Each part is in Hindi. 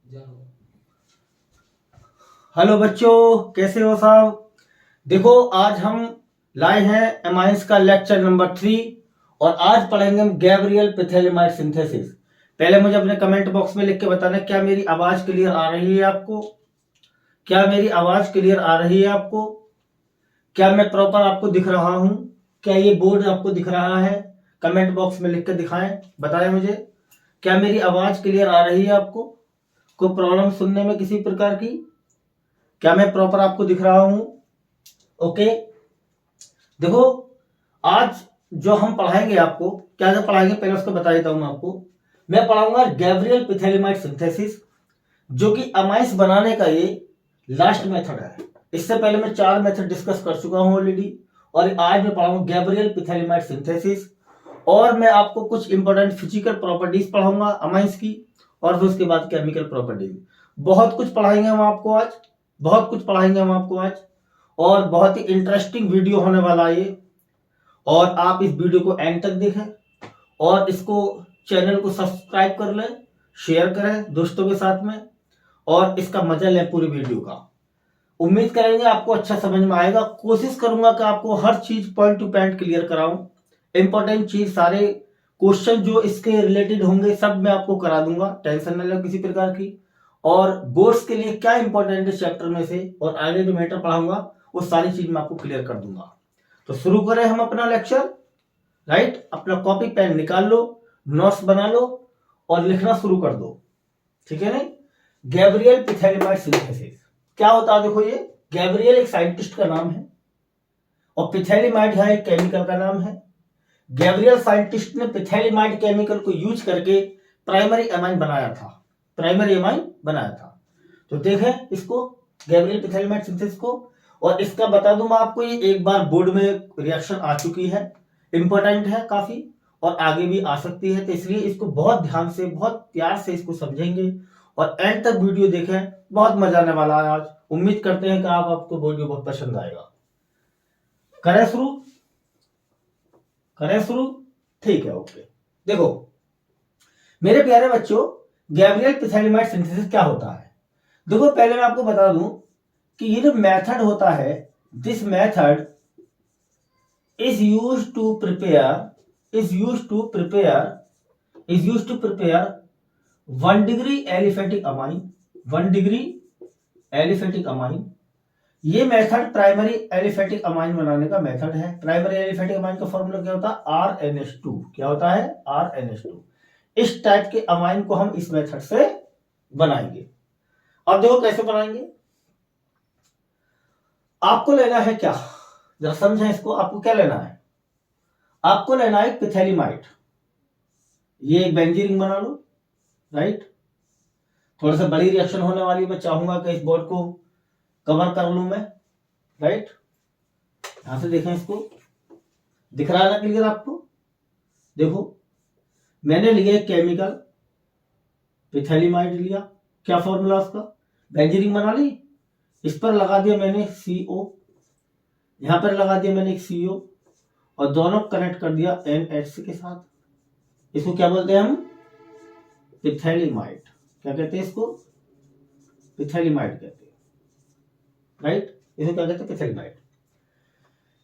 हेलो बच्चों, कैसे हो साहब। देखो, आज हम लाए हैं एमाइंस का लेक्चर नंबर 3 और आज पढ़ेंगे हम गैब्रियल पिथैलिमाइड सिंथेसिस। पहले मुझे अपने कमेंट बॉक्स में लिख के बताना, क्या मेरी आवाज क्लियर आ रही है आपको? क्या मेरी आवाज क्लियर आ रही है आपको? क्या मैं प्रॉपर आपको दिख रहा हूं? क्या ये बोर्ड आपको दिख रहा है? कमेंट बॉक्स में लिख के दिखाएं, बताएं मुझे। क्या मेरी आवाज क्लियर आ रही है आपको? कोई प्रॉब्लम सुनने में किसी प्रकार की? क्या मैं प्रॉपर आपको दिख रहा हूं? ओके। देखो, आज जो हम पढ़ाएंगे आपको, क्या क्या पढ़ाएंगे पहले उसको बता देता हूं मैं आपको। मैं पढ़ाऊंगा गैब्रियल पिथैलिमाइड सिंथेसिस, जो कि अमाइंस बनाने का ये लास्ट मेथड है। इससे पहले मैं 4 मेथड डिस्कस कर चुका हूं ऑलरेडी, और आज मैं पढ़ाऊंगा गैब्रियल पिथैलिमाइड सिंथेसिस। और मैं आपको कुछ इंपॉर्टेंट फिजिकल प्रॉपर्टीज पढ़ाऊंगा अमाइंस की, और फिर उसके बाद केमिकल प्रॉपर्टीज। बहुत कुछ पढ़ाएंगे हम आपको आज, बहुत कुछ पढ़ाएंगे हम आपको आज, और बहुत ही इंटरेस्टिंग वीडियो होने वाला है ये। और आप इस वीडियो को एंड तक देखें और इसको चैनल को सब्सक्राइब कर लें, शेयर करें दोस्तों के साथ में, और इसका मजा लें पूरी वीडियो का। उम्मीद करेंगे आपको अच्छा समझ में आएगा। कोशिश करूंगा कि आपको हर चीज पॉइंट टू पॉइंट क्लियर कराऊं। इंपॉर्टेंट चीज, सारे क्वेश्चन जो इसके रिलेटेड होंगे सब मैं आपको करा दूंगा, टेंशन न लो किसी प्रकार की। और बोर्ड्स के लिए क्या इंपॉर्टेंट है चैप्टर में से, और आगे जो मैटर पढ़ाऊंगा वो सारी चीज मैं आपको क्लियर कर दूंगा। तो शुरू करें हम अपना लेक्चर। राइट, अपना कॉपी पेन निकाल लो, नोट्स बना लो और लिखना शुरू कर दो। ठीक है ना। गैब्रियल पिथैलिमाइड सिंथेसिस क्या होता है? देखो, ये गैब्रियल एक साइंटिस्ट का नाम है और पिथैलिमाइड है एक केमिकल का नाम है। गैब्रियल साइंटिस्ट ने पिथैलिमाइड केमिकल को यूज करके प्राइमरी एमाइन बनाया था, प्राइमरी एमाइन बनाया था। तो देखें इसको, गैब्रियल पिथैलिमाइड सिंथेसिस को। और इसका बता दूं मैं आपको, ये एक बार बोर्ड में रिएक्शन आ चुकी है, इंपॉर्टेंट है काफी, और आगे भी आ सकती है। तो इसलिए इसको बहुत ध्यान से, बहुत प्यार से इसको समझेंगे और एंड तक वीडियो देखें। बहुत मजा आने वाला है आज। उम्मीद करते हैं कि आपको वीडियो बहुत पसंद आएगा। करें शुरू? करें शुरू? ठीक है, ओके। देखो मेरे प्यारे बच्चों, गैब्रियल पिथैलिमाइड सिंथेसिस क्या होता है? देखो, पहले मैं आपको बता दूं कि ये जो मेथड होता है, this method is used to prepare 1 degree aliphatic amine, 1 degree aliphatic amine। ये मेथड प्राइमरी एलिफेटिक अमाइन बनाने का मेथड है। प्राइमरी एलिफेटिक अमाइन का फॉर्मूला क्या होता है? RNH2। क्या होता है? RNH2। इस टाइप के अमाइन को हम इस मेथड से बनाएंगे। अब देखो कैसे बनाएंगे। आपको लेना है क्या, जरा समझें इसको। आपको क्या लेना है? आपको लेना है पिथैलिमाइड। ये एक बेंजीन रिंग बना लो। राइट, थोड़ा सा बड़ी रिएक्शन होने वाली, मैं चाहूंगा कि इस बोर्ड को कवर कर लूं मैं। राइट, यहां से देखें इसको, दिख रहा है ना क्लियर आपको? देखो, मैंने लिया केमिकल पिथैलिमाइड लिया। क्या फॉर्मूला उसका? बेंजीन रिंग बना ली, इस पर लगा दिया मैंने CO, यहां पर लगा दिया मैंने एक CO, और दोनों कनेक्ट कर दिया NH के साथ। इसको क्या बोलते हैं हम? पिथैलिमाइड। क्या कहते हैं इसको? पिथैलिमाइड कहते हैं। राइट, इसको क्या कहते हैं? पिथैलिमाइड।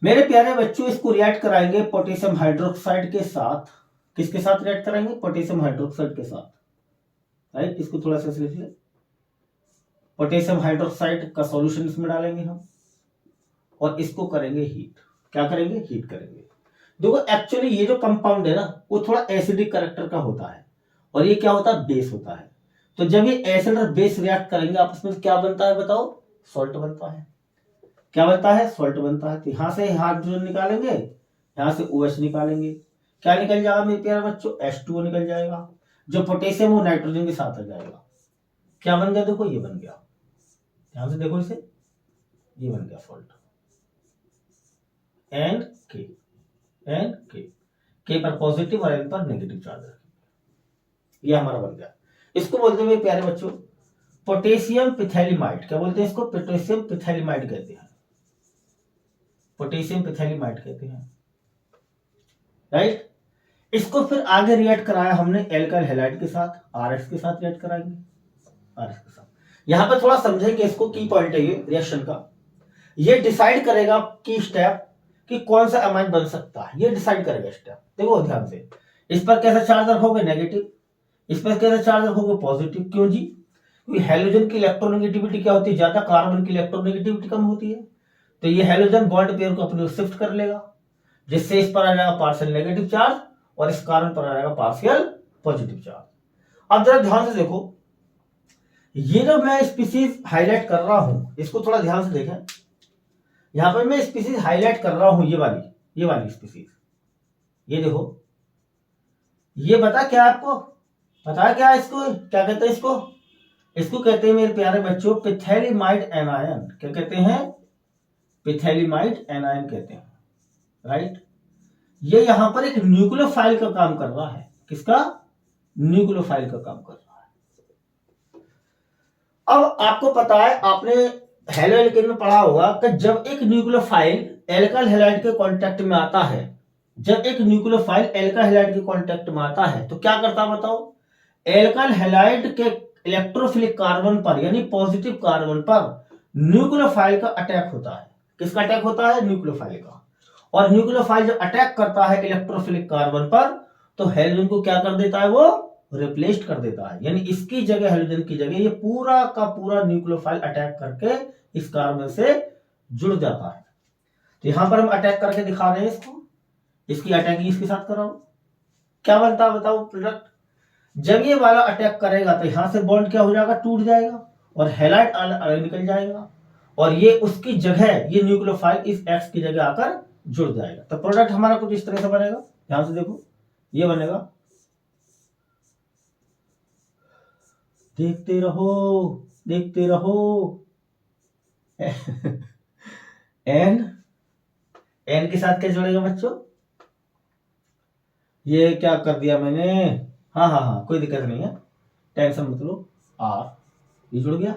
मेरे प्यारे बच्चों, इसको रिएक्ट कराएंगे पोटेशियम हाइड्रोक्साइड के साथ। किसके साथ रिएक्ट कराएंगे? पोटेशियम हाइड्रोक्साइड के साथ। राइट, इसको थोड़ा सा लिख ले। पोटेशियम हाइड्रोक्साइड का सॉल्यूशन इसमें डालेंगे हम, और इसको करेंगे हीट। क्या करेंगे? हीट करेंगे। देखो, एक्चुअली ये जो कंपाउंड है ना, वो थोड़ा एसिडिक कैरेक्टर का होता है, और ये क्या होता है? बेस होता है। तो जब ये एसिड और बेस रिएक्ट करेंगे आपस में, क्या बनता है बताओ? सॉल्ट बनता है। क्या बनता है? सॉल्ट बनता है। तो यहां से हाइड्रोजन निकालेंगे, यहां से OH निकालेंगे। क्या निकल जाएगा मेरे प्यारे बच्चों? H2O निकल जाएगा। जो पोटेशियम वो नाइट्रोजन के साथ आ जाएगा। क्या बन गया? देखो, ये बन गया। ध्यान से देखो इसे, ये बन गया सॉल्ट। NK, K पर पॉजिटिव और N पर नेगेटिव चार्ज रखेंगे। ये हमारा बन गया। इसको बोलते हैं प्यारे बच्चों पोटेशियम पिथैलिमाइड। क्या बोलते हैं इसको? पोटेशियम पिथैलिमाइड कहते हैं। पोटेशियम पिथैलिमाइड कहते हैं। राइट, इसको फिर आगे रिएक्ट कराया हमने एल्काइल हैलाइड के साथ, RX के साथ रिएक्ट कराएंगे। RS के साथ। यहाँ पे थोड़ा समझेंगे इसको, की पॉइंट है ये रिएक्शन का। ये डिसाइड करेगा की स्टेप कि कौन सा अमाइन बन सकता है, ये डिसाइड करेगा स्टेप। देखो ध्यान से, इस पर कैसा चार्ज रखोगे नेगेटिव, इस पर कैसा चार्ज रखोगे पॉजिटिव। क्यों जी? क्योंकि हेलोजन की इलेक्ट्रोनेगेटिविटी क्या होती है, ज्यादा, कार्बन की इलेक्ट्रोनेगेटिविटी कम होती है। तो ये हेलोजन बॉन्ड पेयर को अपनी शिफ्ट कर लेगा, जिससे इस पर आ जाएगा पार्शियल नेगेटिव चार्ज और इस कार्बन पर आ जाएगा पार्शियल पॉजिटिव चार्ज। अब जरा ध्यान से देखो, ये जो मैं स्पीसीज हाईलाइट कर रहा हूं, इसको थोड़ा ध्यान से देखें। यहां पर मैं स्पीसीज हाईलाइट कर रहा हूं, ये वाली स्पीसीज, ये देखो, ये बता क्या आपको पता है क्या इसको क्या कहते हैं? इसको कहते हैं मेरे प्यारे बच्चों पिथैलिमाइड एनायन। क्या कहते हैं? पिथैलिमाइड एनायन कहते हैं, राइट। ये यहां पर एक न्यूक्लियोफाइल का काम कर रहा है। किसका? न्यूक्लियोफाइल का काम कर रहा है। अब आपको पता है, आपने हेलो एल्केन में पढ़ा होगा कि जब एक न्यूक्लियोफाइल एल्काइल हैलाइड के कांटेक्ट में आता है, तो क्या करता है बताओ? एल्काइल हैलाइड के इलेक्ट्रोफिलिक कार्बन पर यानी पॉजिटिव कार्बन पर न्यूक्लियोफाइल का अटैक होता है। किसका अटैक होता है? न्यूक्लियोफाइल का। और न्यूक्लियोफाइल जब अटैक करता है इलेक्ट्रोफिलिक कार्बन पर, तो हेलोजन को क्या कर देता है? वो रिप्लेस्ड कर देता है। यानी इसकी जगह, हेलोजन की जगह, ये पूरा का पूरा न्यूक्लियोफाइल अटैक करके इस कार्बन से जुड़ जाता है। तो यहां पर हम अटैक करके दिखा रहे हैं इसको, इसकी अटैकिंग इसके साथ कराओ, क्या बनता है बताओ प्रोडक्ट? जब ये वाला अटैक करेगा तो यहां से बॉन्ड क्या हो जाएगा? टूट जाएगा और हैलाइड अलग निकल जाएगा, और ये उसकी जगह, ये न्यूक्लियोफाइल इस एक्स की जगह आकर जुड़ जाएगा। तो प्रोडक्ट हमारा कुछ इस तरह से बनेगा। ध्यान से देखो, ये बनेगा, देखते रहो एन के साथ क्या जुड़ेगा बच्चों? ये क्या कर दिया मैंने? हाँ, कोई दिक्कत नहीं है, टेंशन मत लो। आर, ये जुड़ गया।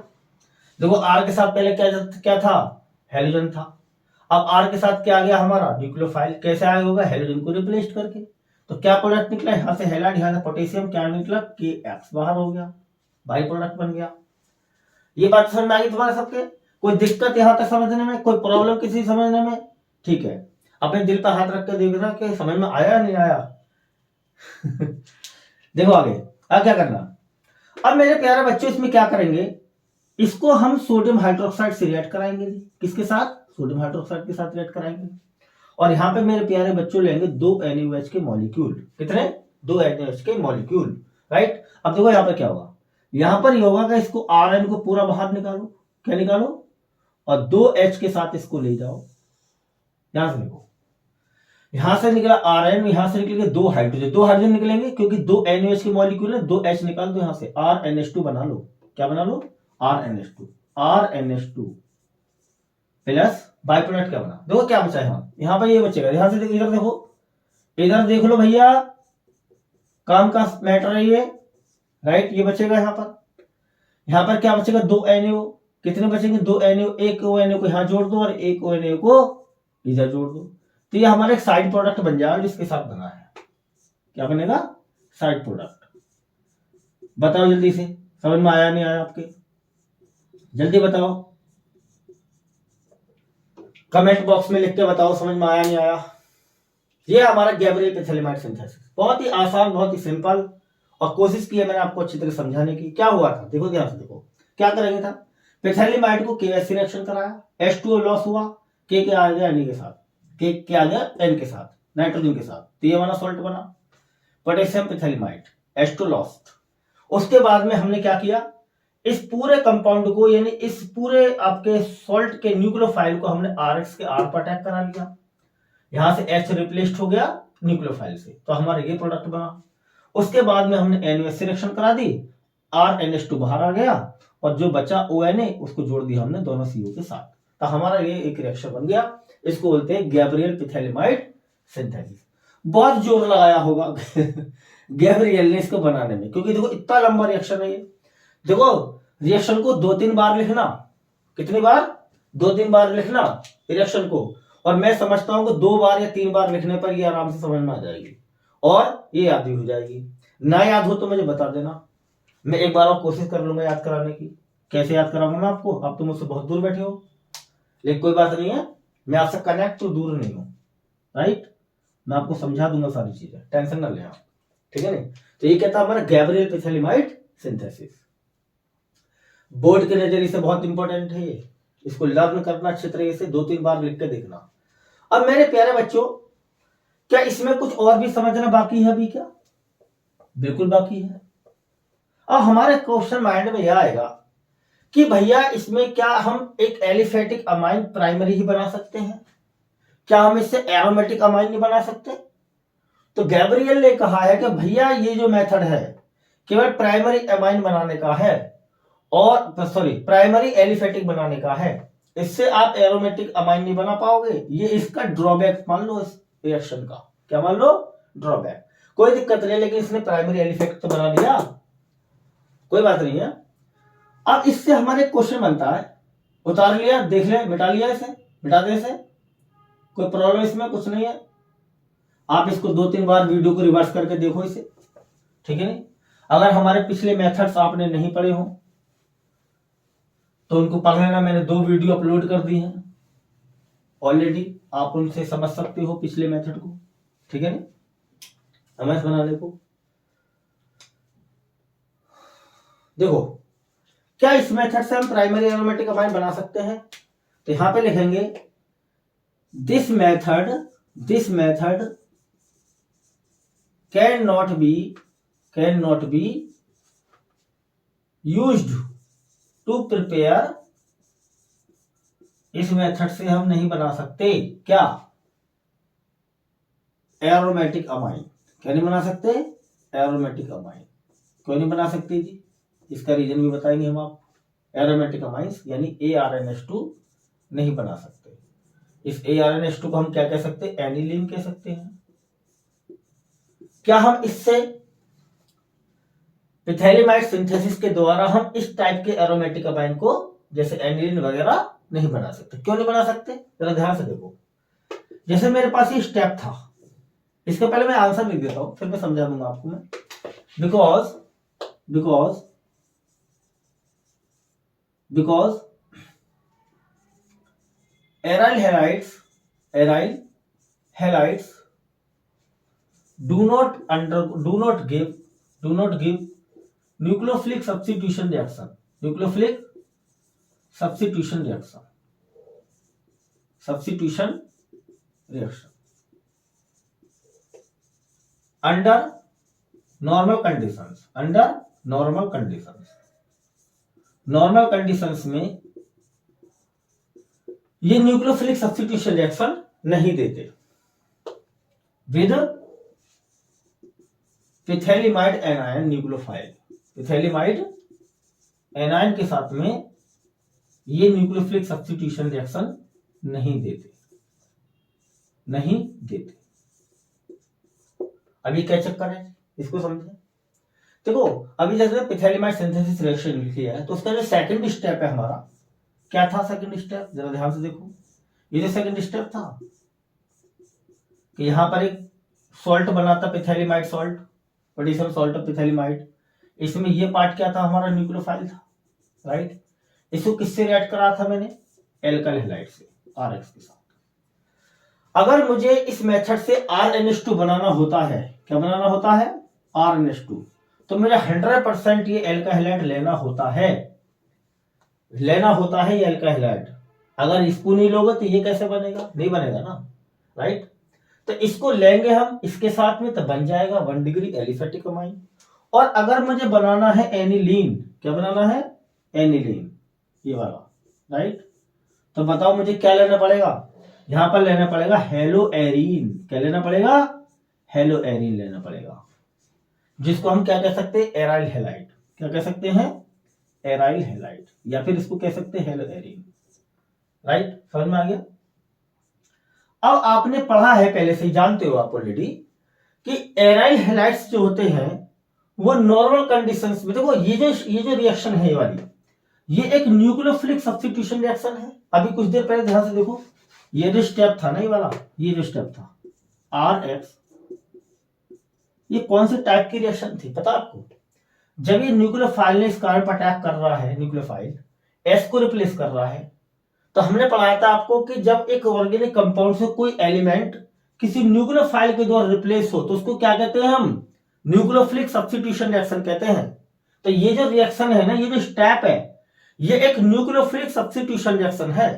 देखो आर के साथ पहले क्या था? हेलोजन था। अब आर के साथ क्या आ गया हमारा? न्यूक्लियोफाइल। कैसे आया होगा? हेलोजन को रिप्लेस करके। तो क्या प्रोडक्ट निकला? यहाँ से हैलाइड, यहाँ से पोटेशियम, क्या निकला? KX बाहर हो गया, बाई प्रोडक्ट बन गया। ये बात समझ में आ गई तुम्हारे सबके? कोई दिक्कत यहां तक समझने में, कोई प्रॉब्लम किसी समझने में? ठीक है, अपने दिल पर हाथ रख कर देखना कि समझ में आया या नहीं आया। देखो आगे, अब क्या करना? अब मेरे प्यारे बच्चों, इसमें क्या करेंगे? इसको हम सोडियम हाइड्रोक्साइड से रिएक्ट कराएंगे। किसके साथ? सोडियम हाइड्रोक्साइड के साथ रिएक्ट कराएंगे। और यहाँ पे मेरे प्यारे बच्चों लेंगे 2 NaOH के मॉलिक्यूल। कितने? 2 NaOH के मॉलिक्यूल, राइट। अब देखो यहाँ पे क्या होगा, यहाँ पर ये होगा कि इसको Rn को पूरा बाहर निकालो। क्या निकालो? और 2 H के साथ इसको ले जाओ। ध्यान से देखो, यहां से निकला Rn, यहां से निकलेंगे 2 हाइड्रोजन निकलेंगे, क्योंकि 2 NaOH के मॉलिक्यूल है। 2 H निकाल दो यहां से, RNH2 बना लो। क्या बना लो? RNH2 प्लस बाई प्रोडक्ट क्या बना? देखो क्या बचा है यहाँ पर, ये बचेगा। यहां से इधर देखो, इधर देख लो भैया, काम का मैटर है ये, राइट। ये बचेगा यहाँ पर क्या बचेगा? 2 NaO। कितने बचेंगे? 2 NaO। एक ONA को यहाँ जोड़ दो और एक ONA को इधर जोड़ दो, तो ये हमारा एक साइड प्रोडक्ट बन जाएगा जिसके साथ बना है। क्या बनेगा? Side product. बताओ जल्दी से, समझ में आया नहीं आया आपके? जल्दी बताओ, कमेंट बॉक्स में लिख के बताओ समझ में आया नहीं आया। ये हमारा गैब्रियल पिथैलिमाइड सिंथेसिस, बहुत ही आसान, बहुत ही सिंपल, और कोशिश की है मैंने आपको अच्छी तरह समझाने की। क्या हुआ था देखो, ध्यान से देखो, क्या करेंगे था? पिथैलिमाइड को KS रिएक्शन कराया, H2O लॉस हुआ, K आ गया N के साथ, K आ गया N के साथ, नाइट्रोजन के साथ, तो ये वाला सॉल्ट बना पोटेशियम पिथैलिमाइड, H2 लॉस्ट। उसके बाद में हमने क्या किया? इस पूरे कंपाउंड को, यानी इस पूरे आपके सॉल्ट के न्यूक्लियोफाइल को हमने RX के R पर अटैक करा लिया। यहां से H रिप्लेस्ड हो गया न्यूक्लियोफाइल से, तो हमारा ये प्रोडक्ट बना। उसके बाद में हमने NaOH रिएक्शन करा दी, RNH2 बाहर आ गया, और जो बचा ONA उसको जोड़ दिया हमने दोनों CO के साथ, तो हमारा ये एक रिएक्शन बन गया। इसको बोलते हैं गैब्रियल पिथैलिमाइड सिंथेसिस। बहुत जोर लगाया होगा गैब्रियल ने इसको बनाने में, क्योंकि देखो इतना लंबा रिएक्शन है ये। देखो रिएक्शन को 2-3 बार लिखना। कितनी बार? 2-3 बार लिखना रिएक्शन को, और मैं समझता हूं कि 2 बार या 3 बार लिखने पर ये आराम से समझ में आ जाएगी और ये याद भी हो जाएगी। ना याद हो तो मुझे बता देना, मैं एक बार और कोशिश कर लूंगा याद कराने की। कैसे याद कराऊंगा मैं आपको? आप तो मुझसे बहुत दूर बैठे हो, लेकिन कोई बात नहीं है, मैं आपसे कनेक्ट तो दूर नहीं हूँ, राइट। मैं आपको समझा दूंगा सारी चीजें, टेंशन ना लें आप, ठीक है नहीं। तो ये कहता है हमारा गैब्रियल पिथैलिमाइड सिंथेसिस। बोर्ड के नजरिए से बहुत इंपॉर्टेंट है ये, इसको लर्न करना अच्छे तरीके से, 2-3 बार लिख के देखना। अब मेरे प्यारे बच्चों, क्या इसमें कुछ और भी समझना बाकी है अभी? क्या बिल्कुल बाकी है। अब हमारे क्वेश्चन माइंड में यह आएगा कि भैया इसमें क्या हम एक एलिफेटिक अमाइन प्राइमरी ही बना सकते हैं? क्या हम इससे एरोमेटिक अमाइन नहीं बना सकते? तो गैब्रियल ने कहा है कि भैया ये जो मेथड है केवल प्राइमरी अमाइन बनाने का है, और सॉरी प्राइमरी एलिफेटिक बनाने का है, इससे आप एरोमेटिक अमाइन नहीं बना पाओगे। ये इसका ड्रॉबैक मान लो इस रिएक्शन का। क्या मान लो? ड्रॉबैक। कोई दिक्कत नहीं, लेकिन इसने प्राइमरी एलिफेटिक तो बना दिया, कोई बात नहीं है। अब इससे हमारे क्वेश्चन बनता है, उतार लिया, देख ले, मिटा लिया, इसे मिटा दे, इसे कोई प्रॉब्लम इसमें कुछ नहीं है। आप इसको 2-3 बार वीडियो को रिवर्स करके देखो इसे, ठीक है नहीं। अगर हमारे पिछले मेथड्स आपने नहीं पढ़े हो तो उनको पढ़ लेना, मैंने 2 वीडियो अपलोड कर दी हैं ऑलरेडी, आप उनसे समझ सकते हो पिछले मेथड को, ठीक है नहीं, एमएस बनाने को। देखो, क्या इस मेथड से हम प्राइमरी एरोमेटिक अमाइन बना सकते हैं? तो यहां पे लिखेंगे this method can not be used to prepare. इस मेथड से हम नहीं बना सकते क्या? Aromatic amine. क्या नहीं बना सकते? Aromatic amine. क्यों नहीं बना सकते जी? इसका रीजन भी बताएंगे हम आपको। एरोमेटिक अमाइंस यानी ARNH2 नहीं बना सकते। इस ARNH2 को हम क्या कह सकते हैं? एनिलीन कह सकते हैं। क्या हम इससे पिथैलिमाइड सिंथेसिस के द्वारा हम इस टाइप के एरोमेटिक अमाइन को जैसे एनिलीन वगैरह नहीं बना सकते? क्यों नहीं बना सकते? जरा ध्यान से देखो। जैसे मेरे पास ये स्टेप था, इसके पहले मैं आंसर लिख देता हूं, फिर मैं समझा दूंगा आपको मैं। Because aryl halides do not give nucleophilic substitution reaction under normal conditions में ये न्यूक्लियोफिलिक सब्स्टिट्यूशन रिएक्शन नहीं देते विद पिथैलिमाइड एनायन न्यूक्लियोफाइल। पिथैलिमाइड एनायन के साथ में ये न्यूक्लियोफिलिक सब्स्टिट्यूशन रिएक्शन नहीं देते। अब ये क्या चक्कर है, इसको समझे। देखो, अभी जैसे पिथैलिमाइड सिंथेसिस रिएक्शन लिखी है, तो उसका जो सेकंड स्टेप है हमारा, क्या था सेकंड स्टेप? जरा ध्यान से देखो। ये जो सेकंड स्टेप था कि यहां पर एक सॉल्ट बना था, पिथैलिमाइड सॉल्ट, पोटेशियम सॉल्ट ऑफ पिथैलिमाइड। इसमें ये पार्ट क्या था? हमारा न्यूक्लियोफाइल था, राइट। इसको किससे रिएक्ट करा था मैंने? एल्काइल हैलाइड से, RX के साथ। अगर मुझे इस मेथड से RNH2 बनाना होता है, क्या बनाना होता है? RNH2, तो मुझे 100% ये एल्काइल हैलाइड लेना होता है ये एल्काइल हैलाइड। अगर इसको नहीं लोगे तो ये कैसे बनेगा? नहीं बनेगा ना, राइट। तो इसको लेंगे हम इसके साथ में, तो बन जाएगा 1 डिग्री एलिफेटिक अमाइन। और अगर मुझे बनाना है एनिलीन, क्या बनाना है? एनिलीन, ये वाला, राइट। तो बताओ मुझे क्या लेना पड़ेगा? यहां पर लेना पड़ेगा हेलो एरीन। क्या लेना पड़ेगा? हेलो एरीन लेना पड़ेगा, जिसको हम क्या कह सकते हैं? Aryl halide. क्या कह सकते हैं? एराइल हैलाइड, या फिर इसको कह सकते हैं हेलो एरीन, राइट। समझ में आ गया? अब आपने पढ़ा है, पहले से ही जानते हो आप ऑलरेडी, कि एराइल हैलाइड्स जो होते हैं वो नॉर्मल कंडीशंस में, देखो ये जो रिएक्शन है ये वाली, ये एक न्यूक्लियोफिलिक सब्स्टिट्यूशन रिएक्शन है। अभी कुछ देर पहले ध्यान से देखो, ये जो स्टेप था ना, ये वाला, ये जो स्टेप था RX, ये कौन से टाइप की रिएक्शन थी पता आपको? जब ये न्यूक्लियोफाइल ने इस कार्बन पर अटैक कर रहा है, न्यूक्लियोफाइल एस को रिप्लेस कर रहा है, तो हमने पढ़ाया था आपको कि जब एक ऑर्गेनिक कंपाउंड से कोई एलिमेंट किसी न्यूक्लियोफाइल के द्वारा रिप्लेस हो तो उसको क्या कहते हैं हम? न्यूक्लियोफिलिक सब्स्टिट्यूशन रिएक्शन कहते हैं। तो ये जो रिएक्शन है ना, ये जो स्टेप है, ये एक न्यूक्लियोफिलिक सब्स्टिट्यूशन रिएक्शन है।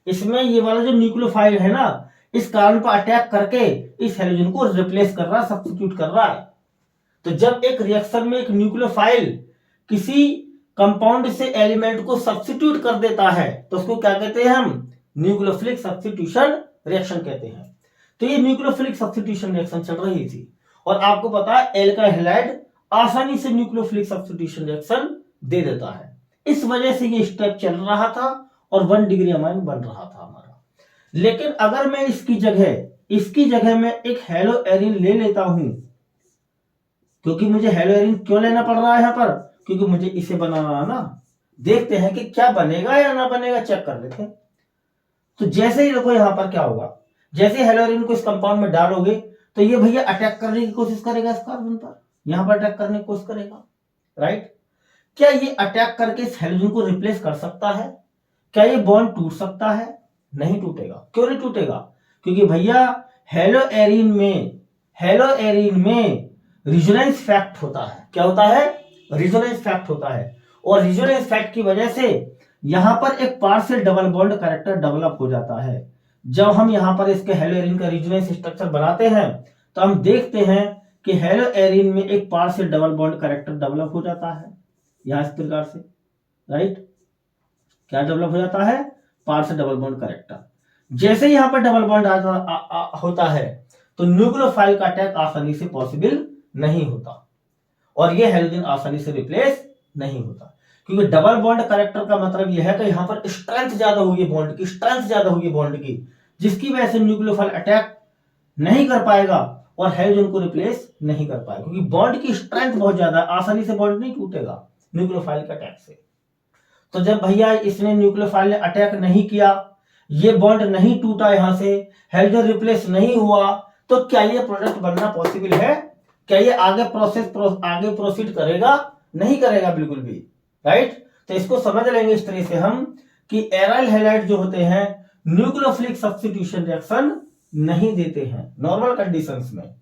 इसमें ये वाला जो न्यूक्लियोफाइल है ना, इस कार्बन पर अटैक करके इस हेलोजन को रिप्लेस कर रहा है, सब्स्टिट्यूट कर रहा है। तो जब एक रिएक्शन में एक न्यूक्लियोफाइल किसी कंपाउंड से एलिमेंट को सब्स्टिट्यूट कर देता है तो उसको क्या कहते हैं हम? न्यूक्लियोफिलिक सब्स्टिट्यूशन रिएक्शन कहते हैं। तो ये न्यूक्लियोफिलिक सब्स्टिट्यूशन रिएक्शन चल रही थी, और आपको पता है एल्काइल हैलाइड आसानी से न्यूक्लियोफिलिक सब्स्टिट्यूशन रिएक्शन दे देता है। इस वजह से ये स्टेप चल रहा था और 1 डिग्री अमाइन बन रहा था हमारा। लेकिन अगर मैं इसकी जगह में एक हेलो एरिन ले लेता हूं, क्योंकि मुझे हेलो एरिन क्यों लेना पड़ रहा है यहां पर? क्योंकि मुझे इसे बनाना है ना। देखते हैं कि क्या बनेगा या ना बनेगा, चेक कर लेते हैं। तो जैसे ही देखो यहां पर क्या होगा, जैसे हेलो एरिन को इस कंपाउंड में डालोगे तो ये भैया अटैक करने की कोशिश करेगा इस कार्बन पर, यहां पर अटैक करने की कोशिश करेगा, राइट? क्या ये अटैक करके इस हेलोजन को रिप्लेस कर सकता है? क्या ये बॉन्ड टूट सकता है? नहीं टूटेगा। क्यों नहीं टूटेगा? क्योंकि भैया हेलो एरिन में रिजोनेंस फैक्ट होता है। क्या होता है? रिजोनेंस फैक्ट होता है, और रिजोनेंस फैक्ट की वजह से यहां पर एक partial double bond character develop हो जाता है। जब हम यहां पर इसके हेलो एरिन का रिजोनेंस स्ट्रक्चर बनाते हैं तो हम देखते हैं कि हेलो एरिन में एक partial double bond character develop हो जाता है, यहां इस प्रकार से, राइट? क्या डेवलप हो जाता है? Partial double bond character. जैसे यहां पर डबल बॉन्ड होता है तो न्यूक्लियोफाइल का अटैक आसानी से पॉसिबल नहीं होता, और ये हेलोजन आसानी से रिप्लेस नहीं होता। क्योंकि डबल बॉन्ड कैरेक्टर का मतलब यह है कि यहां पर स्ट्रेंथ ज्यादा होगी बॉन्ड की, जिसकी वजह से न्यूक्लियोफाइल अटैक नहीं कर पाएगा और हेलोजन को रिप्लेस नहीं कर पाएगा, क्योंकि बॉन्ड की स्ट्रेंथ बहुत ज्यादा है, आसानी से बॉन्ड नहीं टूटेगा न्यूक्लियोफाइल के अटैक से। तो जब भैया इसने न्यूक्लियोफाइल ने अटैक नहीं किया, ये बॉन्ड नहीं टूटा, यहां से हेलोजन रिप्लेस नहीं हुआ, तो क्या ये प्रोडक्ट बनना पॉसिबल है? क्या ये आगे प्रोसीड करेगा? नहीं करेगा बिल्कुल भी, राइट? तो इसको समझ लेंगे इस तरह से हम कि एराइल हैलाइड जो होते हैं न्यूक्लियोफिलिक सब्स्टिट्यूशन रिएक्शन नहीं देते हैं नॉर्मल कंडीशंस में,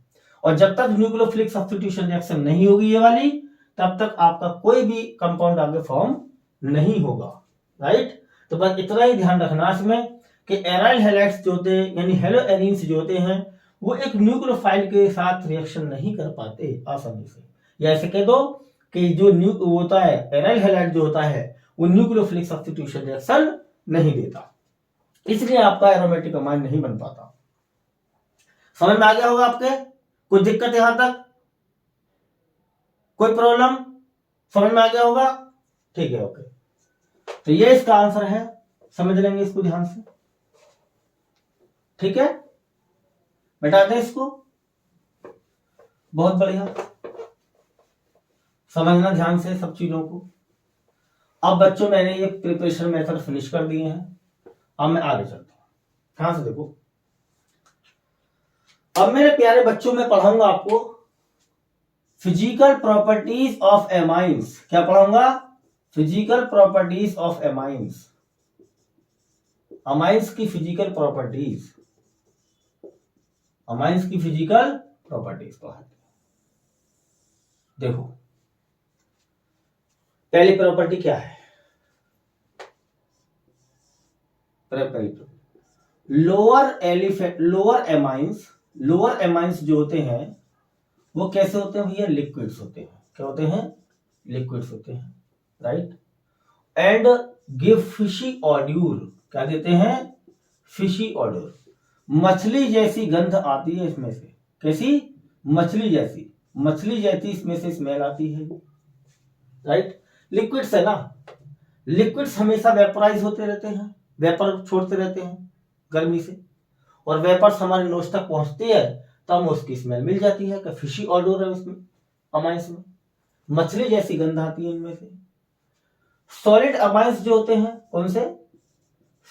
और जब तक न्यूक्लियोफिलिक सब्स्टिट्यूशन रिएक्शन नहीं होगी ये वाली, तब तक आपका कोई भी कंपाउंड आगे फॉर्म नहीं होगा, राइट? तो बस इतना ही ध्यान रखना इसमें कि एराइल हैलाइड्स जो होते हैं यानी हेलो एरिन्स जो होते हैं वो एक न्यूक्लियोफाइल के साथ रिएक्शन नहीं कर पाते आसानी से, या ऐसे कह दो कि जो होता है एराइल हैलाइड जो होता है वो न्यूक्लियोफिलिक सब्स्टिट्यूशन रिएक्शन नहीं देता, इसलिए आपका एरोमेटिक अमाइन नहीं बन पाता। समझ में आ गया होगा आपके? कोई दिक्कत यहां तक? कोई प्रॉब्लम? समझ में आ गया होगा? ठीक है, ओके। तो ये इसका आंसर है, समझ लेंगे इसको ध्यान से, ठीक है? बैठा दें इसको, बहुत बढ़िया, समझना ध्यान से सब चीजों को। अब बच्चों मैंने ये प्रिपरेशन मेथड फिनिश कर दिए हैं, अब मैं आगे चलता हूं, ध्यान से देखो। अब मेरे प्यारे बच्चों में पढ़ाऊंगा आपको फिजिकल प्रॉपर्टीज ऑफ एमाइंस। क्या पढ़ाऊंगा? Physical properties of amines, amines की फिजिकल प्रॉपर्टीज, अमाइंस की फिजिकल प्रॉपर्टीज पढ़ाते हैं। देखो पहली प्रॉपर्टी क्या है? लोअर एमाइंस जो होते हैं वो कैसे होते हैं भैया? लिक्विड्स होते हैं। क्या होते हैं? लिक्विड्स होते हैं, right? And give fishy odour. क्या देते हैं? फिशी ऑड्यूर, मछली जैसी गंध आती है इसमें से। कैसी? मछली जैसी इसमें से स्मेल आती है, राइट? लिक्विड्स है ना, लिक्विड्स हमेशा वेपराइज होते रहते हैं, वेपर छोड़ते रहते हैं गर्मी से, और वेपर्स हमारे नोज तक पहुंचती है तो हमें उसकी स्मेल मिल जाती है कि फिशी ऑडोर है उसमें, अमाइंस में, मछली जैसी गंध आती है इनमें से। सॉलिड अमाइंस जो होते हैं, कौन से?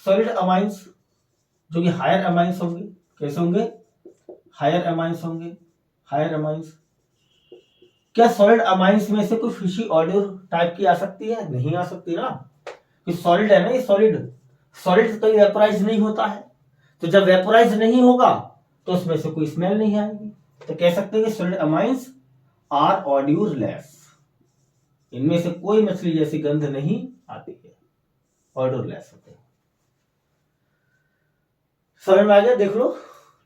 सॉलिड अमाइंस जो कि हायर अमाइंस होंगे। कैसे होंगे? हायर अमाइंस होंगे, हायर अमाइंस। क्या सॉलिड अमाइंस में से कोई फिशी ऑडियो टाइप की आ सकती है? नहीं आ सकती ना, कि सॉलिड है ना, ये सॉलिड सॉलिड तो वेपोराइज नहीं होता है, तो जब वेपोराइज नहीं होगा तो उसमें से कोई स्मेल नहीं आएगी। तो कह सकते हैं कि सॉलिड अमाइंस आर ऑडियोलेस, इनमें से कोई मछली जैसी गंध नहीं आती है, ऑडियोलेस होते हैं। समझ में आ गया? देख लो,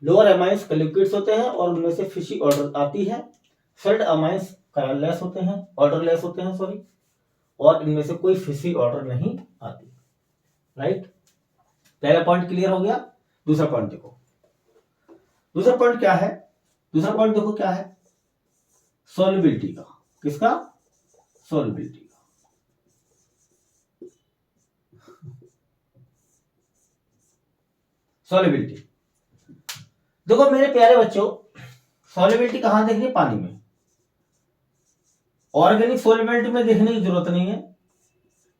लोअर अमाइंस लिक्विड्स होते हैं और उनमें से फिशी ऑर्डर आती है, सॉलिड अमाइंस कलरलेस होते हैं, ऑर्डरलेस होते हैं सॉरी, और इनमें से कोई फिशी ऑर्डर नहीं आती। राइट, पहला पॉइंट क्लियर हो गया। दूसरा पॉइंट देखो, दूसरा पॉइंट क्या है? दूसरा पॉइंट देखो क्या है, सॉल्युबिलिटी का। किसका? सॉल्युबिलिटी का। सॉल्युबिलिटी देखो मेरे प्यारे बच्चों, सॉल्युबिलिटी कहां देखनी है? पानी में। ऑर्गेनिक सॉल्युबिलिटी में देखने की जरूरत नहीं है,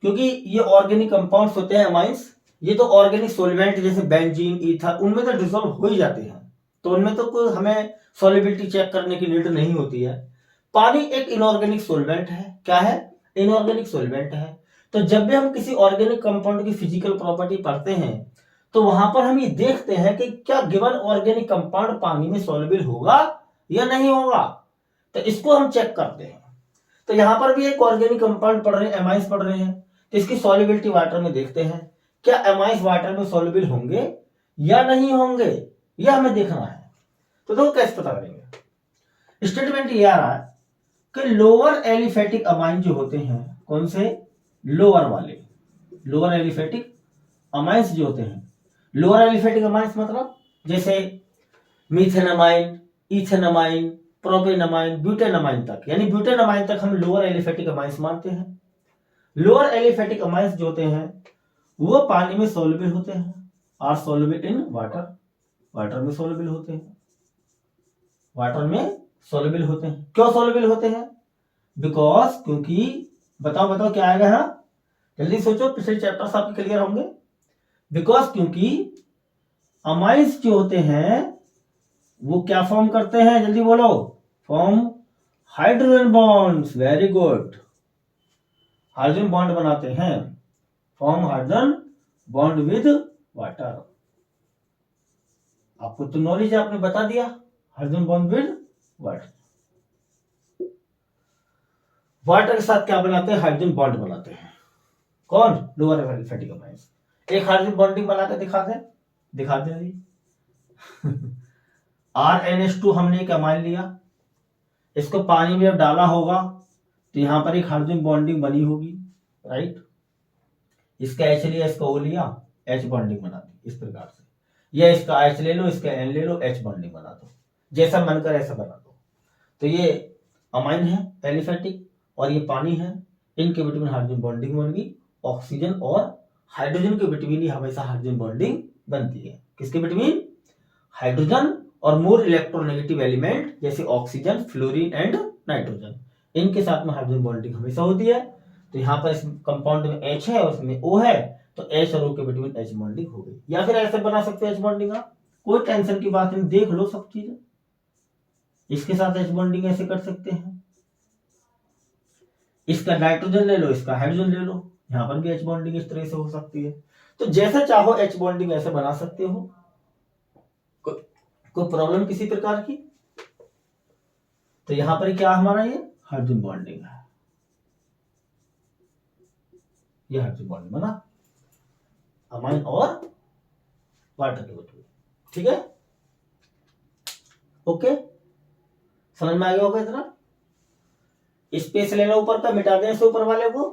क्योंकि ये ऑर्गेनिक कंपाउंड्स होते हैं अमाइंस, ये तो ऑर्गेनिक सॉल्वेंट जैसे बेंजीन, ईथर, उनमें तो डिसॉल्व हो ही जाते हैं, तो उनमें तो कोई हमें सॉल्युबिलिटी चेक करने की नीड नहीं होती है। पानी एक इनऑर्गेनिक सॉल्वेंट है। क्या है? इनऑर्गेनिक सॉल्वेंट है। तो जब भी हम किसी ऑर्गेनिक कंपाउंड की फिजिकल प्रॉपर्टी पढ़ते हैं तो वहां पर हम ये देखते हैं कि क्या गिवन ऑर्गेनिक कंपाउंड पानी में सॉल्युबल होगा या नहीं होगा, तो इसको हम चेक करते हैं। तो यहां पर भी एक ऑर्गेनिक कंपाउंड पढ़ रहे हैं, एमाइंस पढ़ रहे हैं, तो इसकी सॉल्युबिलिटी वाटर में देखते हैं, क्या एमाइंस वाटर में सॉल्युबल होंगे या नहीं होंगे, यह हमें देखना है। तो देखो कैसे पता करेंगे। स्टेटमेंट ये आ रहा है कि लोअर एलिफेटिक अमाइन जो होते हैं, कौन से? लोअर वाले, लोअर एलिफेटिक अमाइंस जो होते हैं, लोअर एलिफेटिक अमाइंस मतलब जैसे मीथेनमाइन, इथेनमाइन, प्रोपेनमाइन, ब्यूटेनमाइन तक, यानी ब्यूटेनमाइन तक हम लोअर एलिफेटिक अमाइंस मानते हैं। लोअर एलिफेटिक अमाइंस जो होते हैं वो पानी में सॉल्युबल होते हैं, are soluble in water, water में सॉल्युबल होते हैं, वाटर में सॉल्युबल होते हैं। क्यों सॉल्युबल होते हैं? बिकॉज, क्योंकि, बताओ बताओ क्या आएगा? हाँ जल्दी सोचो, पिछले चैप्टर्स आपके क्लियर होंगे। बिकॉज, क्योंकि अमाइंस जो होते हैं वो क्या फॉर्म करते हैं? जल्दी बोलो। Form hydrogen bonds. Very good, hydrogen bond बनाते हैं, form hydrogen bond with water. आपको तो नॉलेज आपने बता दिया, hydrogen bond with water. Water के साथ क्या बनाते हैं? हाइड्रोजन बॉन्ड बनाते हैं। कौन? Lower aliphatic amines. एक हाइड्रोजन बॉन्डिंग बनाकर दिखा दे RNH2 हमने एक अमाइन लिया, इसको पानी में जब डाला होगा तो यहां पर एक हाइड्रोजन बॉन्डिंग बनी होगी। राइट, इसका H लिया, इसका O लिया, H बॉन्डिंग बना दी इस प्रकार से, या इसका H ले लो, इसका N ले लो, H बॉन्डिंग बना दो, जैसा मन कर ऐसा बना दो। तो ये अमाइन है एलिफेटिक और ये पानी है, इनके बिटवीन हाइड्रोजन बॉन्डिंग बन गई। ऑक्सीजन और हाइड्रोजन के बिटवीन ही हमेशा हाइड्रोजन बॉन्डिंग बनती है। किसके बिटवीन? हाइड्रोजन और मोर इलेक्ट्रोनेगेटिव एलिमेंट जैसे ऑक्सीजन, फ्लोरीन एंड नाइट्रोजन, इनके साथ में हाइड्रोजन बॉन्डिंग हमेशा होती है। तो यहाँ पर इस कंपाउंड में H है और इसमें O है, तो H और O के बिटवीन H बॉन्डिंग हो गई। या फिर ऐसे बना सकते हैं H बॉन्डिंग, आप कोई टेंशन की बात नहीं, देख लो सब चीजें, इसके साथ H बॉन्डिंग ऐसे कर सकते हैं, इसका नाइट्रोजन ले लो, इसका हाइड्रोजन ले लो, यहां पर भी H बॉन्डिंग इस तरह से हो सकती है। तो जैसा चाहो H बॉन्डिंग ऐसे बना सकते हो, कोई प्रॉब्लम किसी प्रकार की? तो यहां पर क्या हमारा ये हाइड्रोजन बॉन्डिंग है, ये हाइड्रोजन बॉन्डिंग बना अमाइन और वाटर के बिटवीन। ठीक है, ओके, समझ में आ गया होगा इतना। स्पेस लेना ऊपर का, मिटा दें इसे ऊपर वाले को।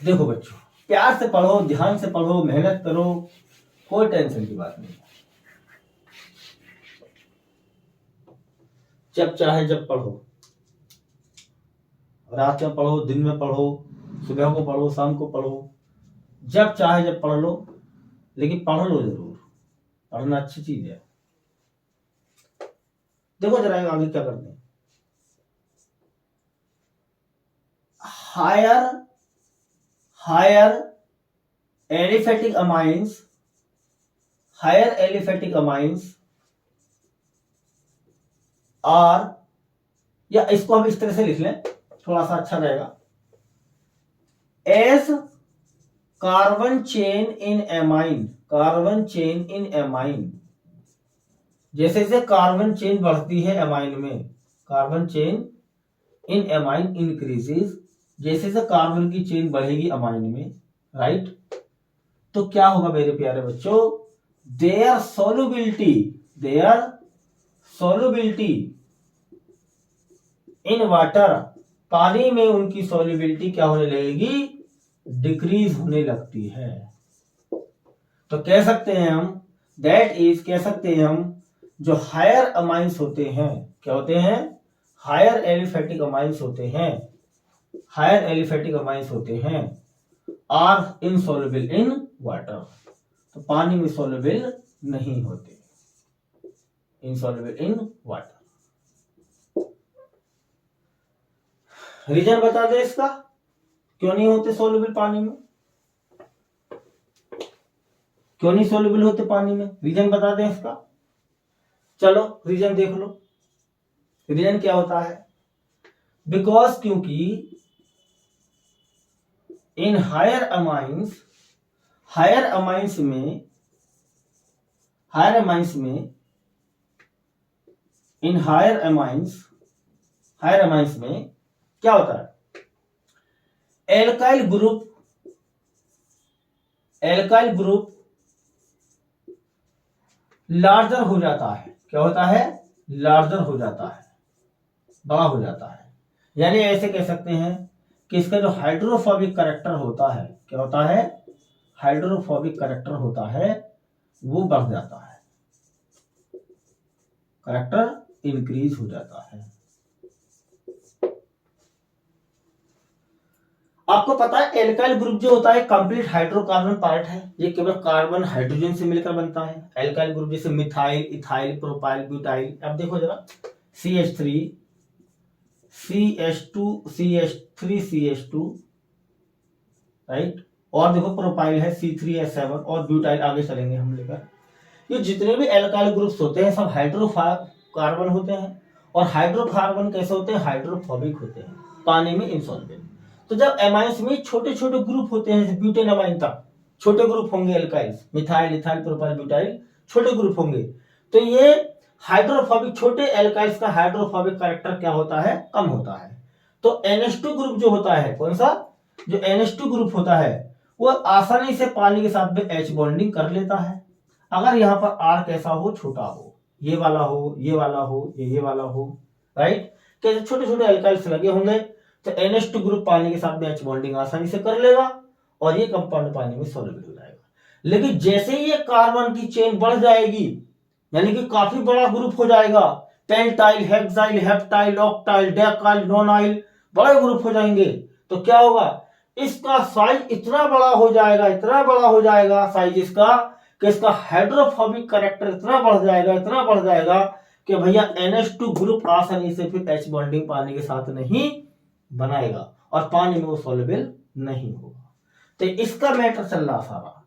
देखो बच्चों, प्यार से पढ़ो, ध्यान से पढ़ो, मेहनत करो, कोई टेंशन की बात नहीं। जब चाहे जब पढ़ो, रात में पढ़ो, दिन में पढ़ो, सुबह को पढ़ो, शाम को पढ़ो, जब चाहे जब पढ़ लो, लेकिन पढ़ लो जरूर, पढ़ना अच्छी चीज है। देखो जरा आगे क्या करते हैं। Higher aliphatic amines, higher aliphatic amines are, या इसको हम इस तरह से लिख लें, थोड़ा सा अच्छा रहेगा, as carbon chain in amine, carbon chain in amine, जैसे जैसे कार्बन चेन बढ़ती है एमाइन में, carbon chain in amine increases, जैसे जैसे कार्बन की चेन बढ़ेगी अमाइन में, राइट, तो क्या होगा मेरे प्यारे बच्चों, देयर सोल्युबिलिटी इन वाटर, पानी में उनकी सोल्युबिलिटी क्या होने लगेगी, डिक्रीज होने लगती है। तो कह सकते हैं हम, दैट इज, कह सकते हैं हम, जो हायर अमाइंस होते हैं, क्या होते हैं, हायर एलिफेटिक अमाइंस होते हैं, हायर एलिफेटिक अमाइंस होते हैं, आर इनसॉल्युबल इन वाटर, तो पानी में सॉल्युबल नहीं होते, इनसॉल्युबल इन वाटर। रीजन बता दे इसका, क्यों नहीं होते सॉल्युबल पानी में, क्यों नहीं सॉल्युबल होते पानी में, रीजन बता दें इसका। चलो रीजन देख लो, रीजन क्या होता है, बिकॉज, क्योंकि इन हायर अमाइंस में क्या होता है, एल्काइल ग्रुप लार्जर हो जाता है, क्या होता है, लार्जर हो जाता है, बड़ा हो जाता है, यानी ऐसे कह सकते हैं कि इसका जो हाइड्रोफोबिक करैक्टर होता है, क्या होता है, हाइड्रोफोबिक करैक्टर होता है, वो बढ़ जाता है, करैक्टर इंक्रीज हो जाता है। आपको पता है एल्काइल ग्रुप जो होता है कंप्लीट हाइड्रोकार्बन पार्ट है, ये केवल कार्बन हाइड्रोजन से मिलकर बनता है। एल्काइल ग्रुप जैसे मिथाइल, इथाइल, प्रोपाइल, ब्यूटाइल, अब देखो जरा, CH3 CH2 CH3 CH2, right, और देखो प्रोपाइल है C3H7, और ब्यूटाइल आगे चलेंगे हम लेकर। ये जितने भी एल्काइल ग्रुप्स होते हैं सब हाइड्रोकार्बन होते हैं, और हाइड्रोकार्बन कैसे होते हैं, हाइड्रोफोबिक होते हैं, पानी में इनसॉल्युबल। तो जब एमाइंस में छोटे छोटे ग्रुप होते हैं, ब्यूटेन अमाइन तक छोटे ग्रुप होंगे एल्काइल्स, मिथाइल, इथाइल, प्रोपाइल, ब्यूटाइल, छोटे ग्रुप होंगे, तो ये हाइड्रोफोबिक, छोटे एल्काइल्स का हाइड्रोफोबिक कैरेक्टर क्या होता है, कम होता है। तो NH2 ग्रुप जो होता है, कौन सा, जो NH2 ग्रुप होता है, वो आसानी से पानी के साथ में H बॉन्डिंग कर लेता है, अगर यहाँ पर R कैसा हो, छोटा हो, ये वाला हो, ये वाला हो, ये वाला हो, राइट, कैसे छोटे छोटे एल्काइल्स लगे होंगे, तो NH2 ग्रुप पानी के साथ में H बॉन्डिंग आसानी से कर लेगा, और ये कंपाउंड पानी में सॉल्युबल हो जाएगा। लेकिन जैसे ही ये कार्बन की चेन बढ़ जाएगी, यानी कि काफी बड़ा ग्रुप हो जाएगा, pentyl, hexyl, heptyl, octyl, डेकाइल, nonyl, बड़े ग्रुप हो जाएंगे, तो क्या होगा, इसका साइज इतना बड़ा हो जाएगा, इतना बड़ा हो जाएगा साइज इसका, कि इसका हाइड्रोफोबिक कैरेक्टर इतना बढ़ जाएगा कि भैया NH2 ग्रुप आसानी से फिर H बॉन्डिंग पानी के साथ नहीं बनाएगा, और पानी में वो सॉल्युबल नहीं होगा। तो इसका मैटर चल रहा सारा,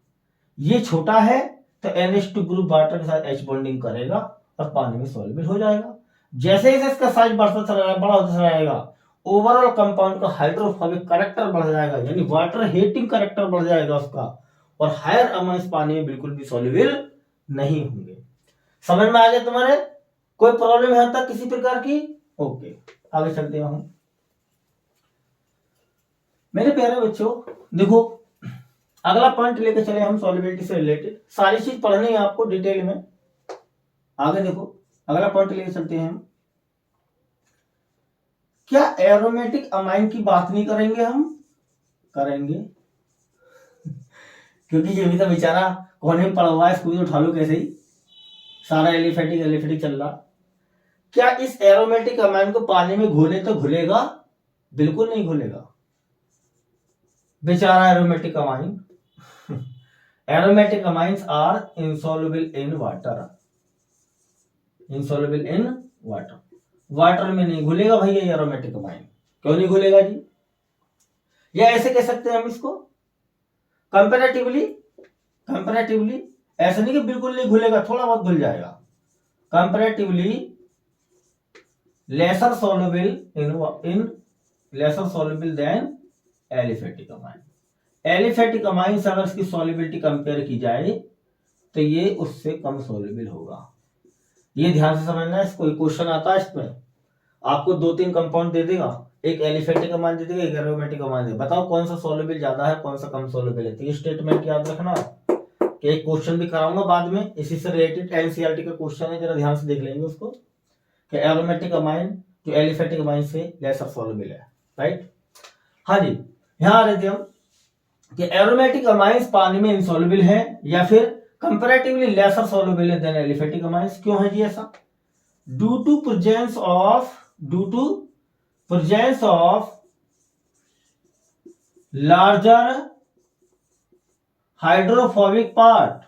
ये छोटा है तो NH2 ग्रुप वाटर के साथ H बॉन्डिंग करेगा और पानी में सॉल्युबल हो जाएगा। जैसे जैसे इसका साइज बढ़ता चला जाएगा, बड़ा होता चला जाएगा, ओवरऑल कंपाउंड का हाइड्रोफोबिक कैरेक्टर बढ़ जाएगा, यानी वाटर हीटिंग कैरेक्टर बढ़ जाएगा उसका, और हायर अमाउंट पानी में बिल्कुल भी सॉल्युबल नहीं होंगे। समझ में आ गया तुम्हारे, कोई प्रॉब्लम है तक किसी प्रकार की? ओके, आगे चलते हैं हम। मेरे प्यारे बच्चों देखो, अगला पॉइंट लेकर चले हम सॉल्युबिलिटी से रिलेटेड, सारी चीज पढ़नी है आपको डिटेल में। आगे देखो, अगला पॉइंट लेकर चलते हैं हम, क्या एरोमेटिक अमाइन की बात नहीं करेंगे हम? करेंगे क्योंकि ये भी तो बेचारा कोने में पड़ा हुआ है, इसको भी उठा लो कैसे ही, सारा एलिफेटिक चल रहा। क्या इस एरोमेटिक अमाइन को पानी में घोले तो घुलेगा? बिल्कुल नहीं घुलेगा बेचारा aromatic amine. Aromatic amines are insoluble in water, insoluble in water, water में नहीं घुलेगा भैया ये एरोमेटिक अमाइन। क्यों नहीं घुलेगा जी? या ऐसे कह सकते हैं हम इसको, कंपैरेटिवली ऐसा नहीं कि बिल्कुल नहीं घुलेगा, थोड़ा बहुत घुल जाएगा, comparatively lesser soluble in lesser soluble than aliphatic amine. Aliphatic amine से अगर इसकी सॉल्युबिलिटी कंपेयर की जाए तो ये उससे कम सॉल्युबल होगा। ये ध्यान से समझना है, कोई क्वेश्चन आता है इसमें आपको 2-3 कंपाउंड दे देगा, एक एलिफेटिक अमाइन दे देगा, एक एरोमेटिक अमाइन दे देगा, बताओ कौन सा सॉल्युबल ज्यादा है कौन सा कम सॉल्युबल है। तो ये स्टेटमेंट याद रखना कि एक क्वेश्चन भी कराऊंगा बाद में इसी से रिलेटेड, एनसीईआरटी का क्वेश्चन है, जरा ध्यान से देख लेंगे उसको कि एरोमेटिक अमाइन जो एलिफेटिक अमाइन से लेसर सॉल्युबल है, राइट। हाँ जी, यहां आ रहे थे हम कि एरोमेटिक अमाइंस पानी में इनसॉल्युबल है या फिर कंपैरेटिवली लेसर सॉल्युबल है देन एलिफेटिक अमाइंस। क्यों है जी ऐसा? Due to presence of larger hydrophobic part,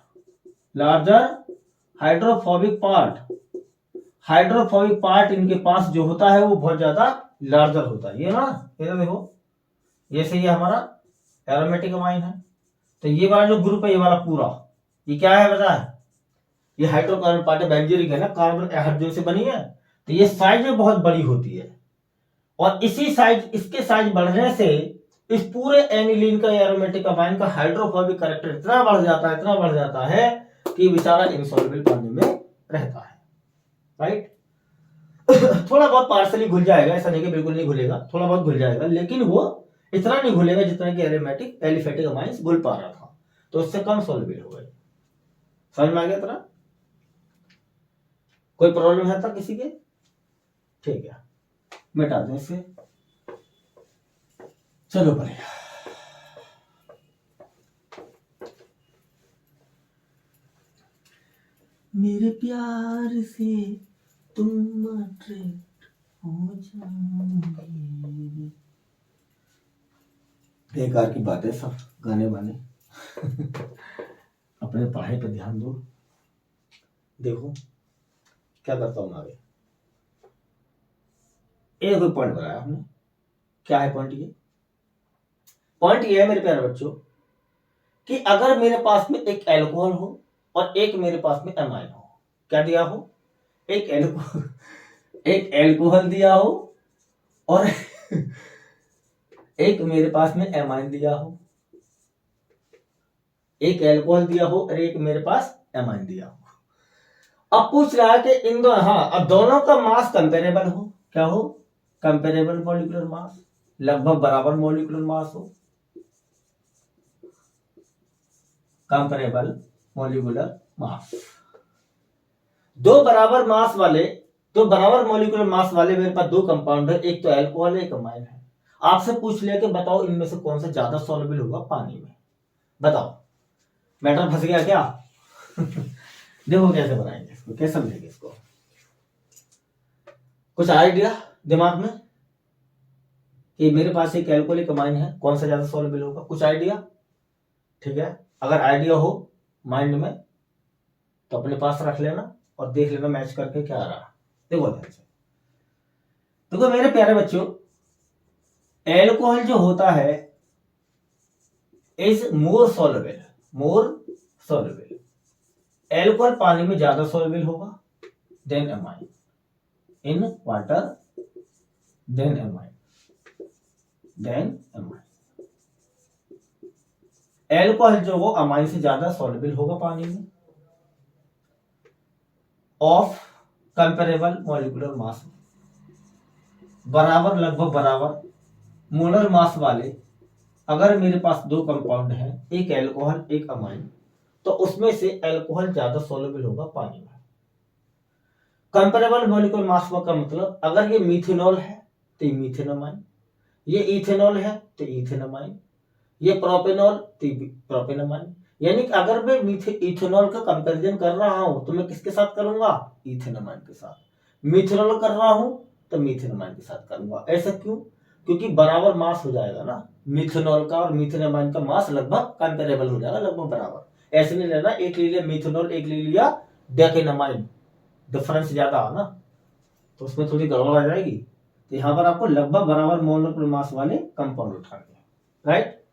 hydrophobic part इनके पास जो होता है वो बहुत ज्यादा लार्जर होता है। ये ना, ये देखो, ये सही है, हमारा एरोमेटिक अमाइन है। तो ये वाला जो ग्रुप है, ये वाला पूरा, ये क्या है पता है? ये हाइड्रोकार्बन पार्ट बेंजीरिक है ना, कार्बन हाइड्रोजन से बनी है। तो ये साइज में बहुत बड़ी होती है और इसके साइज बढ़ने से इस पूरे एनिलीन का एरोमेटिक अमाइन का हाइड्रोफोबिक कैरेक्टर इतना बढ़ जाता है कि बेचारा इनसॉल्युबल पानी में रहता है, राइट। थोड़ा बहुत पार्सली घुल जाएगा, ऐसा नहीं कि बिल्कुल नहीं घुलेगा, थोड़ा बहुत घुल जाएगा, लेकिन वो इतना नहीं घुलेगा जितना कि एलिफेटिक अमाइंस घुल पा रहा था, तो उससे कम सॉल्युबल हो गए। समझ में आ गया? तरह कोई प्रॉब्लम है था किसी के? ठीक है, मिटा दें इसे, चलो बढ़िया। मेरे प्यार से तुम अट्रैक्ट हो जाओगे। बेकार की बात है सब, गाने बाने। अपने पढ़ाई पे ध्यान दो। देखो क्या करता हूं आगे। एक पॉइंट बनाया हमने, क्या है पॉइंट? ये है मेरे प्यारे बच्चों कि अगर मेरे पास में एक एल्कोहल हो और एक मेरे पास में एमाइन हो, क्या दिया हो? एक एल्कोहल दिया हो और एक मेरे पास में एमाइन दिया हो, एक एल्कोहल दिया हो और एक मेरे पास एमाइन दिया हो। अब पूछ रहा है कि इन दोनों, हाँ, अब दोनों का मास कंपेरेबल हो। क्या हो? कंपेरेबल मॉलिक्यूलर मास, लगभग बराबर मॉलिक्यूलर मास हो, कंपेरेबल मॉलिक्यूलर मास। दो बराबर मॉलिक्यूलर मास वाले मेरे पास दो कंपाउंड है, एक तो एल्कोहल है एक अमाइन है। आपसे पूछ लिया कि बताओ इनमें से कौन सा ज्यादा सॉल्युबल होगा पानी में। बताओ, मैटर फंस गया क्या? देखो कैसे बनाएंगे इसको, कैसे समझेंगे इसको। कुछ आइडिया दिमाग में कि मेरे पास एक एल्कोहल एक अमाइन है, कौन सा ज्यादा सॉल्युबल होगा? कुछ आइडिया? ठीक है, अगर आइडिया हो माइंड में तो अपने पास रख लेना और देख लेना मैच करके क्या आ रहा। देखो ध्यान से, देखो मेरे प्यारे बच्चों, एल्कोहल जो होता है इज मोर सॉल्युबल। एल्कोहल पानी में ज्यादा सॉल्युबल होगा than amine in water, than amine. Alcohol जो वो अमाइन से ज्यादा सॉल्युबल होगा पानी में ऑफ कंपेरेबल मॉलिक्यूलर मास, बराबर, लगभग बराबर मोलर मास वाले। अगर मेरे पास दो कंपाउंड हैं, एक एल्कोहल एक अमाइन, तो उसमें से एल्कोहल ज्यादा सॉल्युबल होगा पानी में। कंपेरेबल मॉलिक्यूलर मास का मतलब, अगर ये मीथेनॉल है तो ये मीथेन अमाइन, ये इथेनॉल है तो इथेन अमाइन, ये प्रोपेनॉल तो प्रोपेन अमाइन। यानी कि अगर मैं इथेनॉल का कंपैरिजन कर रहा हूं तो मैं किसके साथ करूंगा? इथेन अमाइन के साथ। मिथेनॉल कर रहा हूं तो मीथेन अमाइन के साथ करूंगा। ऐसा क्यों? क्योंकि बराबर मास हो जाएगा ना, मिथेनॉल का और मीथेन अमाइन का मास लगभग कंपेरेबल हो जाएगा, लगभग बराबर। ऐसे नहीं लेना एक ले लिया मिथेनॉल एक ले लिया डेकेनमाइन, डिफरेंस ज्यादा है ना, तो उसमें थोड़ी गड़बड़ आ जाएगी। तो यहां पर आपको लगभग बराबर मोलर मास वाले कंपाउंड उठाने हैं, राइट।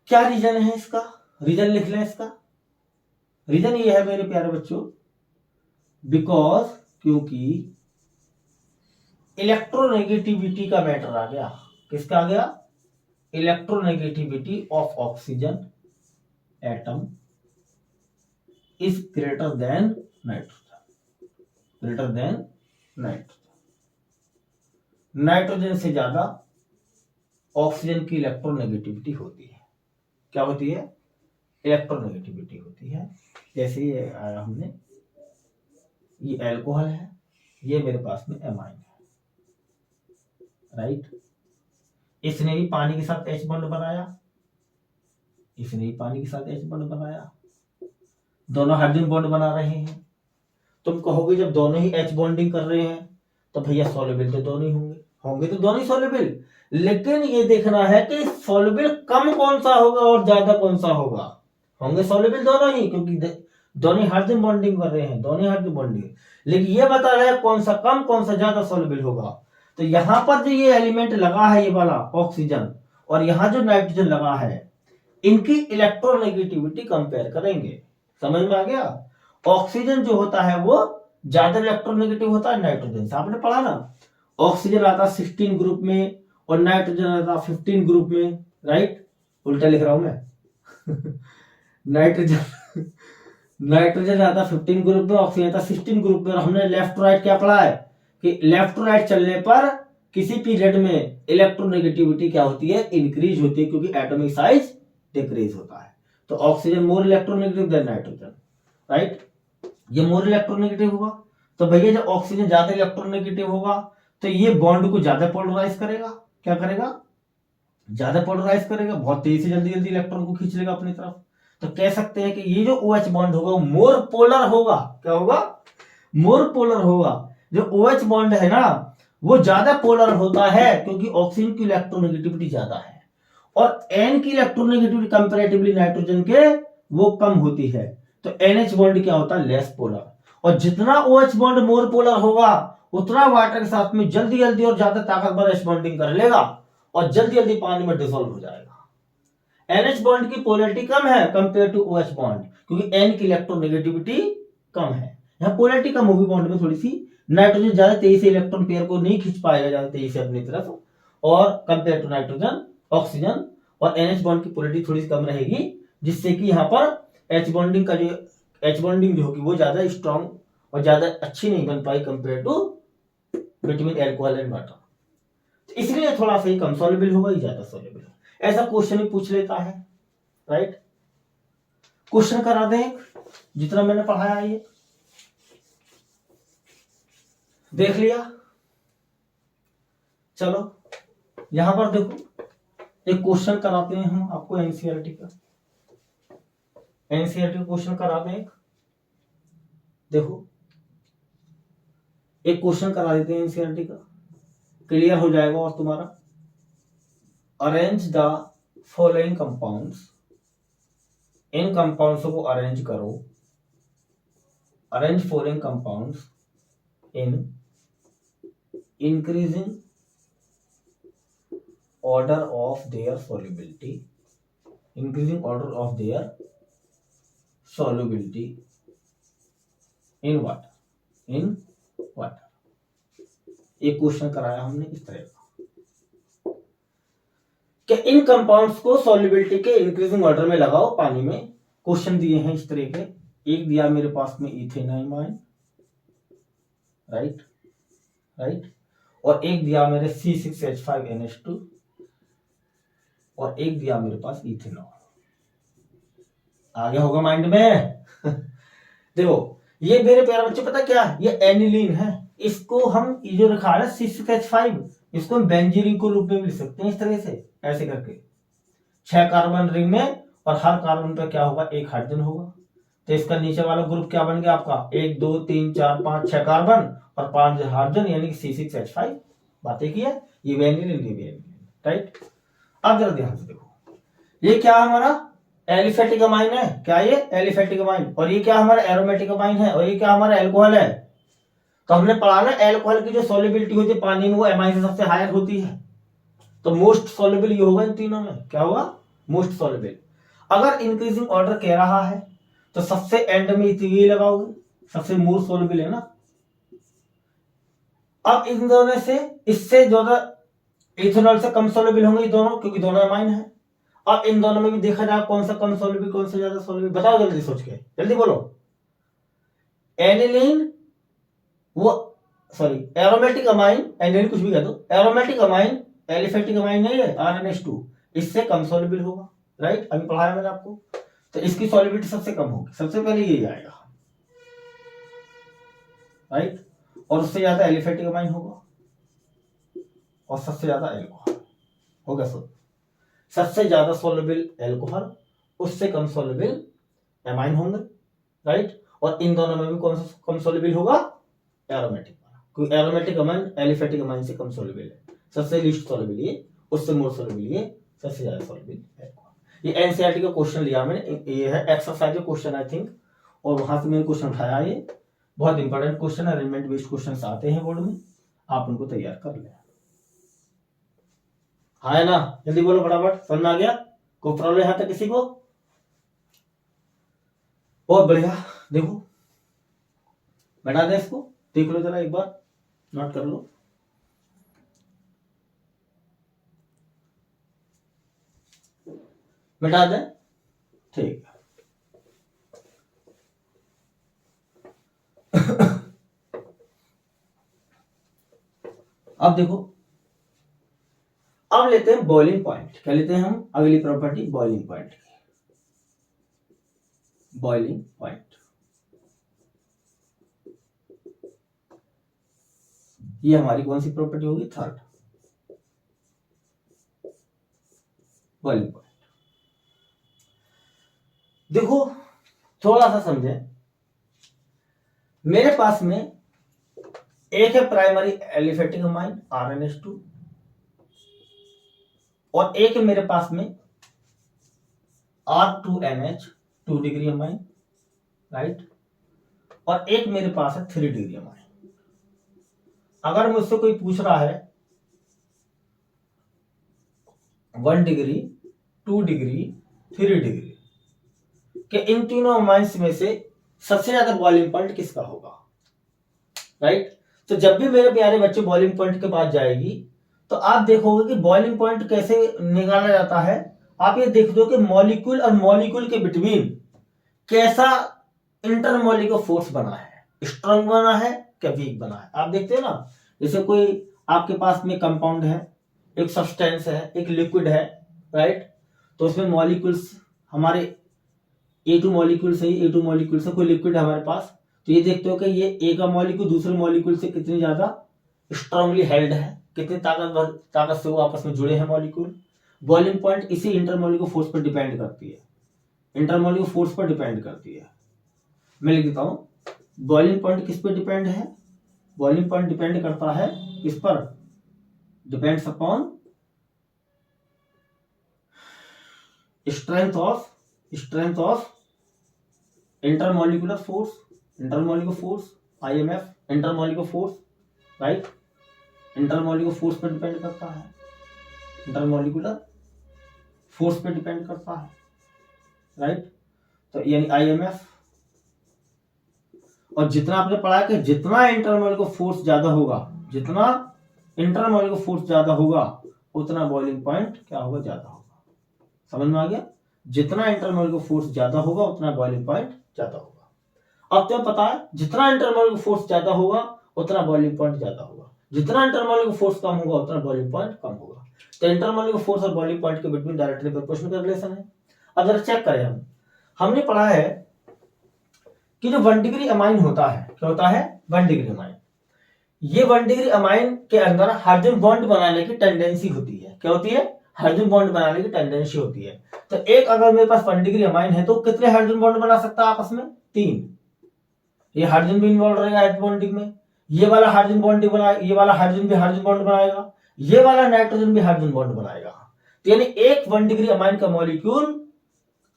क्या रीजन है इसका? रीजन लिख लें इसका। रीजन ये है मेरे प्यारे बच्चों, बिकॉज, क्योंकि इलेक्ट्रोनेगेटिविटी का मैटर आ गया। किसका आ गया? Electronegativity of oxygen atom is greater than nitrogen. Nitrogen से ज्यादा ऑक्सीजन की इलेक्ट्रोनेगेटिविटी होती है। क्या होती है? इलेक्ट्रोनेगेटिविटी होती है। जैसे ये आया हमने, ये एल्कोहल है, ये मेरे पास में एमाइन है, राइट। इसने भी पानी के साथ H बॉन्ड बनाया, दोनों हाइड्रोजन बॉन्ड बना रहे हैं। तुम कहोगे जब दोनों ही H बॉन्डिंग कर रहे हैं तो भैया सॉल्युबल तो दोनों ही होंगे तो दोनों ही सॉल्युबल। लेकिन ये देखना है कि सॉल्युबल कम कौन सा होगा और ज्यादा कौन सा होगा। होंगे सॉल्युबल दोनों ही, क्योंकि दोनों हाइड्रोजन बॉन्डिंग कर रहे हैं, दोनों हाइड्रोजन बॉन्डिंग। लेकिन ये बता रहे हैं कौन सा कम कौन सा ज्यादा सॉल्युबल होगा। तो यहां पर जो ये एलिमेंट लगा है, ये वाला ऑक्सीजन, और यहाँ जो नाइट्रोजन लगा है, इनकी इलेक्ट्रोनेगेटिविटी कंपेयर करेंगे। समझ में आ गया? ऑक्सीजन जो होता है वो ज्यादा इलेक्ट्रोनेगेटिव होता है नाइट्रोजन से। आपने पढ़ा ना, ऑक्सीजन आता 16 ग्रुप में और नाइट्रोजन आता 15 ग्रुप में, राइट। उल्टा लिख रहा हूं मैं नाइट्रोजन आता 15 ग्रुप में, ऑक्सीजन आता 16 ग्रुप में। और हमने लेफ्ट टू राइट क्या पढ़ा है कि लेफ्ट टू राइट चलने पर किसी पीरियड में इलेक्ट्रोनेगेटिविटी क्या होती है? इंक्रीज होती है, क्योंकि एटॉमिक साइज डिक्रीज होता है। तो oxygen more electronegative than nitrogen, right. ये मोर इलेक्ट्रोनेगेटिव होगा। तो भैया जब ऑक्सीजन ज्यादा इलेक्ट्रोनेगेटिव होगा तो ये बॉन्ड को ज्यादा पोलराइज करेगा। क्या करेगा? ज्यादा पोलराइज करेगा, बहुत तेजी से जल्दी इलेक्ट्रॉन को खींच लेगा अपनी तरफ। तो कह सकते हैं कि ये जो OH बॉन्ड होगा वो मोर पोलर होगा। क्या होगा? मोर पोलर होगा। जो OH बॉन्ड है ना, वो ज्यादा पोलर होता है, क्योंकि ऑक्सीजन की इलेक्ट्रोनेगेटिविटी ज्यादा है और N की इलेक्ट्रोनेगेटिविटी कंपैरेटिवली नाइट्रोजन के वो कम होती है। तो NH बॉन्ड क्या होता है? Less polar. और जितना OH बॉन्ड मोर पोलर होगा उतना वाटर के साथ में जल्दी जल्दी और ज्यादा ताकतवर H बॉन्डिंग कर लेगा और जल्दी जल्दी पानी में डिसॉल्व हो जाएगा। NH बॉन्ड की पोलैरिटी कम है कंपेयर टू OH बॉन्ड, क्योंकि N की इलेक्ट्रोनेगेटिविटी कम है। यहाँ पोलैरिटी कम होगी बॉन्ड में थोड़ी सी। नाइट्रोजन ज्यादा तेजी से इलेक्ट्रॉन पेयर को नहीं खींच पाएगा ज्यादा तेजी से अपनी तरफ, और कंपेयर टू नाइट्रोजन, ऑक्सीजन। और NH बॉन्ड की पोलैरिटी थोड़ी सी कम रहेगी, जिससे कि यहाँ पर H बॉन्डिंग जो होगी वो ज्यादा स्ट्रॉन्ग और ज्यादा अच्छी नहीं बन पाई compare to between alcohol and water. इसलिए थोड़ा सा ही कम सॉल्युबल होगा, ये ज्यादा सॉल्युबल होगा। ऐसा क्वेश्चन भी पूछ लेता है, राइट। क्वेश्चन करा दें जितना मैंने पढ़ाया, ये देख लिया। चलो यहां पर देखो, एक क्वेश्चन कराते हैं हम आपको एनसीईआरटी का। एनसीईआरटी क्वेश्चन कराते हैं, देखो एक क्वेश्चन करा देते हैं एनसीईआरटी का, क्लियर हो जाएगा। और तुम्हारा arrange the following compounds, in compounds को अरेंज करो। Arrange following compounds in increasing order of their solubility, increasing order of their solubility in water, in water। एक क्वेश्चन कराया हमने इस तरह का कि इन कंपाउंड्स को सॉल्युबिलिटी के इंक्रीजिंग ऑर्डर में लगाओ पानी में। क्वेश्चन दिए हैं इस तरह के, एक दिया मेरे पास में इथेनाइमाइन, राइट, और एक दिया मेरे C6H5NH2, और एक दिया मेरे पास इथेनॉल। आगे होगा माइंड में देखो ये मेरे प्यारे बच्चे पता क्या, ये एनिलीन है। इसको हम ये जो रखा है C6H5, इसको हम बेंजीन को रूप में लिख सकते हैं इस तरह से, ऐसे करके 6 कार्बन रिंग में, और हर कार्बन पे क्या होगा? एक हाइड्रोजन होगा। तो इसका नीचे वाला ग्रुप क्या बन गया आपका? 1 2 3 4 5 6 कार्बन और 5 हाइड्रोजन, यानी कि C6H5। बातें की है, ये बेंजीन, राइट। अब जरा ध्यान से देखो, ये क्या हमारा एलिफेटिक अमाइन है, क्या ये एलिफेटिक अमाइन, और ये क्या हमारा एरोमेटिक अमाइन है, और ये क्या हमारा एल्कोहल है। तो हमने पढ़ा ना एल्कोहल की जो सॉल्युबिलिटी होती है पानी में वो एमाइन से सबसे हायर होती है। तो मोस्ट सॉल्युबल ये होगा इन तीनों में, क्या होगा? Most soluble. अगर इंक्रीजिंग ऑर्डर कह रहा है तो सबसे एंड में ये लगाओगे, सबसे मोर सॉल्युबल है ना। अब इन दोनों में से इससे ज्यादा इथेनॉल से कम सोल्यूबल होंगे ये दोनों, क्योंकि दोनों अमाइन है। अब इन दोनों में भी देखा जाए कौन सा कम सोल्यूबल कौन सा ज्यादा सोल्यूबल, बताओ जल्दी सोच के, जल्दी बोलो। एनिलीन वो सॉरी एरोमेटिक अमाइन, एनिलीन कुछ भी कह दो, एरोमेटिक अमाइन एलिफेटिक अमाइन नहीं है RNH2, इससे कम सोल्यूबल होगा, राइट, अभी पढ़ाया मैंने आपको। तो इसकी सॉल्युबिलिटी सबसे कम होगी, सबसे पहले यही आएगा, राइट। और उससे ज्यादा एलिफेटिक अमाइन होगा और सबसे ज्यादा एल्कोहल होगा। सबसे ज्यादा सोल्युबल एल्कोहल, उससे कम सोल्युबल एमाइन होंगे, राइट। और इन दोनों में भी कौन सा कम सोल्युबल होगा, एरोमेटिक वाला, क्योंकि एरोमेटिक अमाइन एलिफेटिक अमाइन से कम सोल्युबल है। सबसे लीस्ट सोल्युबल ये, उससे मोर सोल्युबल ये, सबसे ज्यादा सोल्युबल एल्कोहल। ये एनसीईआरटी का क्वेश्चन लिया मैंने, ये है एक्सरसाइज का क्वेश्चन आई थिंक, और वहां से मैंने क्वेश्चन उठाया। ये बहुत इंपॉर्टेंट क्वेश्चन है, अरेंजमेंट बेस्ड क्वेश्चन आते हैं बोर्ड में, आप उनको तैयार कर लें। हाँ है ना, जल्दी बोलो फटाफट, समझ में आ गया? कोई प्रॉब्लम यहाँ तक किसी को? बहुत बढ़िया, देखो बैठा दे इसको, देख लो जरा एक बार, नोट कर लो। मिटा दें, ठीक है। अब देखो, अब लेते हैं बॉइलिंग पॉइंट। क्या लेते हैं हम? अगली प्रॉपर्टी बॉइलिंग पॉइंट की। बॉइलिंग पॉइंट ये हमारी कौन सी प्रॉपर्टी होगी? Third, boiling point. देखो थोड़ा सा समझे, मेरे पास में एक है प्राइमरी एलिफेटिक अमाइन RNH2, और एक है मेरे पास में R2NH 2 डिग्री अमाइन, राइट, और एक मेरे पास है 3 डिग्री अमाइन। अगर मुझसे कोई पूछ रहा है 1 डिग्री 2 डिग्री 3 डिग्री कि इन तीनों अमाइंस में से सबसे ज्यादा बॉइलिंग पॉइंट किसका होगा, राइट। तो जब भी मेरे प्यारे बच्चे बॉइलिंग पॉइंट के पास जाएगी तो आप देखोगे कि बॉइलिंग पॉइंट कैसे निकाला जाता है। आप ये देख दो कि मॉलिक्यूल और मॉलिक्यूल के बिटवीन कैसा इंटरमॉलिक्यूलर फोर्स बना है, स्ट्रांग बना है क्या वीक बना है। आप देखते हो ना, जैसे कोई आपके पास में कंपाउंड है, एक सब्सटेंस है, एक लिक्विड है, राइट, तो उसमें मॉलिक्यूल्स हमारे A2 मॉलिक्यूल से ही, A2 मॉलिक्यूल से कोई लिक्विड है हमारे पास, तो ये देखते हो कि ये ए का मॉलिक्यूल दूसरे मॉलिक्यूल से कितनी ज्यादा स्ट्रांगली हेल्ड है, कितनी ताकत से वो आपस में जुड़े हैं मॉलिक्यूल। बॉइलिंग पॉइंट इसी इंटरमॉलिक्यूलर फोर्स पर डिपेंड करती है, इंटरमॉलिक्यूलर फोर्स पर डिपेंड करती है। मैं लिख देता हूं, बॉइलिंग पॉइंट किस पर डिपेंड है? बॉइलिंग पॉइंट डिपेंड करता है किस पर? Depends upon strength of intermolecular force, IMF, intermolecular force, right, intermolecular force पर डिपेंड करता है, इंटरमॉलिक्यूलर फोर्स पे डिपेंड करता है, राइट। तो यानी IMF, और जितना आपने पढ़ा कि जितना इंटरमॉलिक्यूलर फोर्स ज्यादा होगा, जितना इंटरमॉलिक्यूलर फोर्स ज्यादा होगा उतना बॉइलिंग पॉइंट क्या होगा? ज्यादा होगा। समझ में आ गया? जितना इंटरमॉलिक्यूलर फोर्स ज्यादा होगा उतना बॉइलिंग पॉइंट ज्यादा होगा। अब तुम्हें पता है जितना इंटरमॉलिक्यूलर फोर्स ज्यादा होगा उतना बॉइलिंग पॉइंट ज्यादा होगा, जितना इंटरमॉलिक्यूलर फोर्स कम होगा उतना बॉइलिंग पॉइंट कम होगा। तो इंटरमॉलिक्यूलर फोर्स और बॉइलिंग पॉइंट के बिटवीन डायरेक्टली प्रोपोर्शनल का रिलेशन है। अब जरा चेक करें, हमने पढ़ा है कि जो 1 डिग्री अमाइन होता है, क्या होता है? 1 डिग्री अमाइन। ये 1 डिग्री अमाइन के अंदर हाइड्रोजन बॉन्ड बनाने की टेंडेंसी होती है। क्या होती है? हाइड्रोजन बॉन्ड बनाने की टेंडेंसी होती है। तो एक अगर मेरे पास 1 डिग्री अमाइन है तो कितने हाइड्रोजन बॉन्ड बना सकता है आपस में? 3। ये हाइड्रोजन भी इन्वॉल्व रहेगा हाइड्रोजन बॉन्डिंग में, ये वाला हाइड्रोजन बॉन्डिंग बनाएगा, ये वाला हाइड्रोजन भी हाइड्रोजन बॉन्ड बनाएगा, ये वाला नाइट्रोजन भी हाइड्रोजन बॉन्ड बनाएगा। तो यानी एक 1 डिग्री अमाइन का मॉलिक्यूल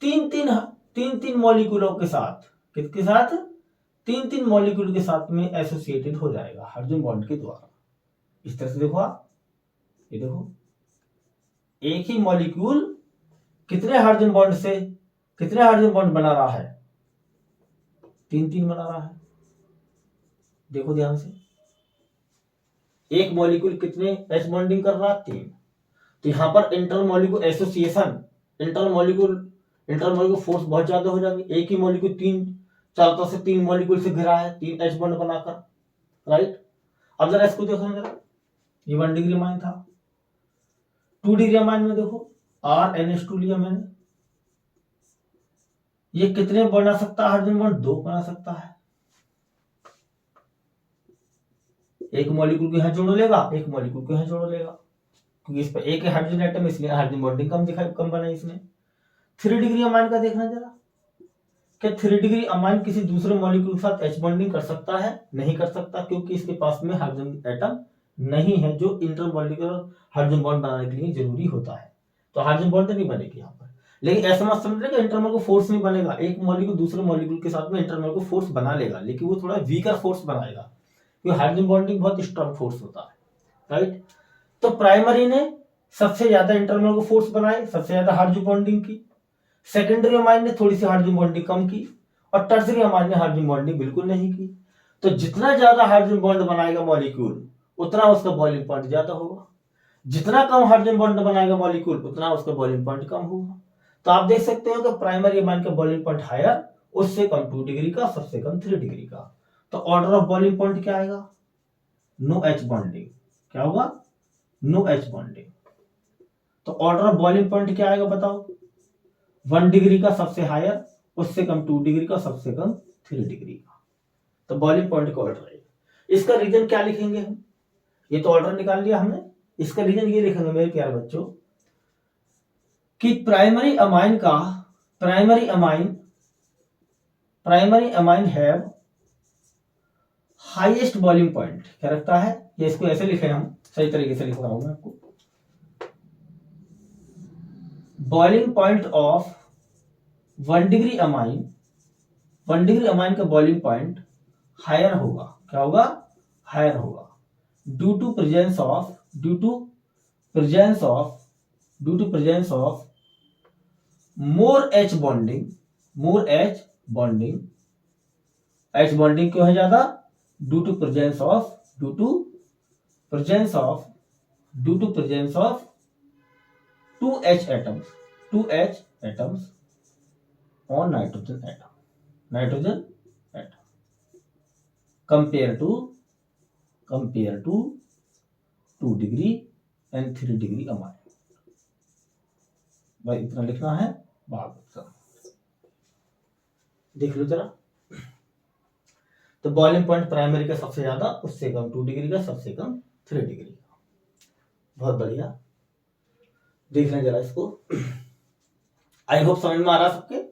तीन मॉलिक्यूलों के साथ, किसके साथ? 3 मॉलिक्यूल के साथ में एसोसिएटेड हो जाएगा हाइड्रोजन बॉन्ड के द्वारा। इस तरह से देखो आप, ये देखो एक ही मॉलिक्यूल कितने हाइड्रोजन बॉन्ड से कितने हाइड्रोजन बॉन्ड बना रहा है? 3 बना रहा है। देखो ध्यान से, एक मॉलिक्यूल कितने एच बॉन्डिंग कर रहा है? 3। तो यहाँ पर इंटरमॉलिक्यूल एसोसिएशन, इंटरमॉलिक्यूल फोर्स बहुत ज्यादा हो जाएगी। एक ही मॉलिक्यूल 3 चारों तरफ से 3 मॉलिक्यूल से घिरा है, 3 एच बॉन्ड बनाकर, राइट। अब जरा इसको देखो, जरा ये 1 डिग्री अमाइन था। 2 डिग्री अमाइन में देखो RNH2 लिया मैंने, ये कितने बना सकता है हाइड्रोजन बॉन्ड? 2 बना सकता है। एक मॉलिक्यूल को यहां जोड़ लेगा, एक मॉलिक्यूल को यहां जोड़ लेगा, क्योंकि इस पर एक हाइड्रोजन एटम, इसलिए हाइड्रोजन बॉन्डिंग कम बना इसने। 3 डिग्री अमाइन का देखना जरा, क्या 3 डिग्री अमाइन किसी दूसरे मॉलिक्यूल के साथ एच बॉन्डिंग कर सकता है? नहीं कर सकता, क्योंकि इसके पास में हाइड्रोजन एटम नहीं है जो इंटरमॉलिक्यूलर हाइड्रोजन बॉन्ड बनाने के लिए जरूरी होता है। तो हाइड्रोजन बॉन्ड नहीं बनेगी यहाँ पर। लेकिन ऐसा मत समझ लेगा इंटरमॉलिक्यूलर फोर्स नहीं बनेगा, एक मॉलिक्यूल दूसरे मॉलिक्यूल के साथ में इंटरमॉलिक्यूलर फोर्स बना लेगा, लेकिन वो थोड़ा वीकर फोर्स बनाएगा, क्योंकि हाइड्रोजन बॉन्डिंग बहुत स्ट्रॉन्ग फोर्स होता है, राइट। तो प्राइमरी ने सबसे ज्यादा इंटरमॉलिक्यूलर फोर्स बनाई, सबसे ज्यादा हाइड्रोजन बॉन्डिंग की। सेकेंडरी अमाइन ने थोड़ी सी हाइड्रोजन बॉन्डिंग कम की, और टर्सरी अमाइन ने हाइड्रोजन बॉन्डिंग बिल्कुल नहीं की। तो जितना ज्यादा हाइड्रोजन बॉन्ड बनाएगा मॉलिक्यूल, उतना उसका बॉइलिंग पॉइंट ज्यादा होगा। जितना कम हाइड्रोजन बॉन्ड बनाएगा मॉलिक्यूल, उतना उसका बॉइलिंग पॉइंट कम होगा। तो आप देख सकते हो कि प्राइमरी अमाइन का बॉइलिंग पॉइंट हायर, उससे कम 2 डिग्री का, सबसे कम 3 डिग्री का। तो ऑर्डर ऑफ बॉइलिंग पॉइंट क्या आएगा? No H bonding. क्या होगा? No H bonding. तो ऑर्डर ऑफ बॉइलिंग पॉइंट क्या आएगा बताओ? 1 डिग्री का सबसे हायर, उससे कम 2 डिग्री का, सबसे कम 3 डिग्री का। तो बॉइलिंग पॉइंट का ऑर्डर है। इसका रीजन क्या लिखेंगे हम? ये तो ऑर्डर निकाल लिया हमने, इसका रीजन ये लिखेंगे मेरे प्यारे बच्चों कि primary amine have highest boiling point. क्या रखता है? ये इसको ऐसे लिखे हम, सही तरीके से लिख रहा हूं मैं आपको। Boiling point of 1 degree amine, 1 degree amine का बॉइलिंग पॉइंट हायर होगा। क्या होगा? हायर होगा, due to presence of more H bonding. H bonding क्यों है ज्यादा? Due to presence of 2H atoms on nitrogen atom compare to 2 degree and 3 degree amine. भाई इतना लिखना है, बात देख लो जरा। तो बॉइलिंग पॉइंट प्राइमरी का सबसे ज्यादा, उससे कम 2 डिग्री का, सबसे कम 3 डिग्री का। बहुत बढ़िया, देख लें जरा इसको। आई होप समझ में आ रहा सबके?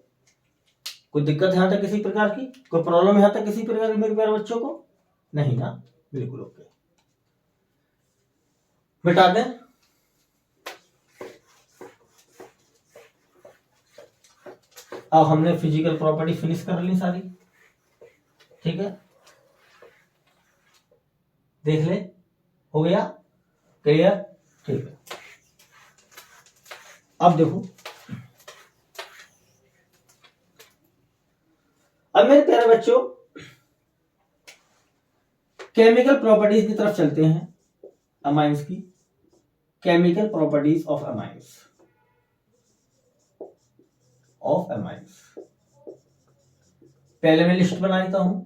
कोई दिक्कत यहां तक किसी प्रकार की, कोई प्रॉब्लम यहां तक किसी प्रकार की मेरे प्यारे बच्चों को? नहीं ना, बिल्कुल ओके। मिटा दें। अब हमने फिजिकल प्रॉपर्टी फिनिश कर ली सारी, ठीक है। देख ले, हो गया क्लियर? ठीक है। अब देखो, अब मेरे प्यारे बच्चों केमिकल प्रॉपर्टीज की तरफ चलते हैं। अमाइंस की केमिकल प्रॉपर्टीज ऑफ अमाइंस। पहले मैं लिस्ट बना लेता हूं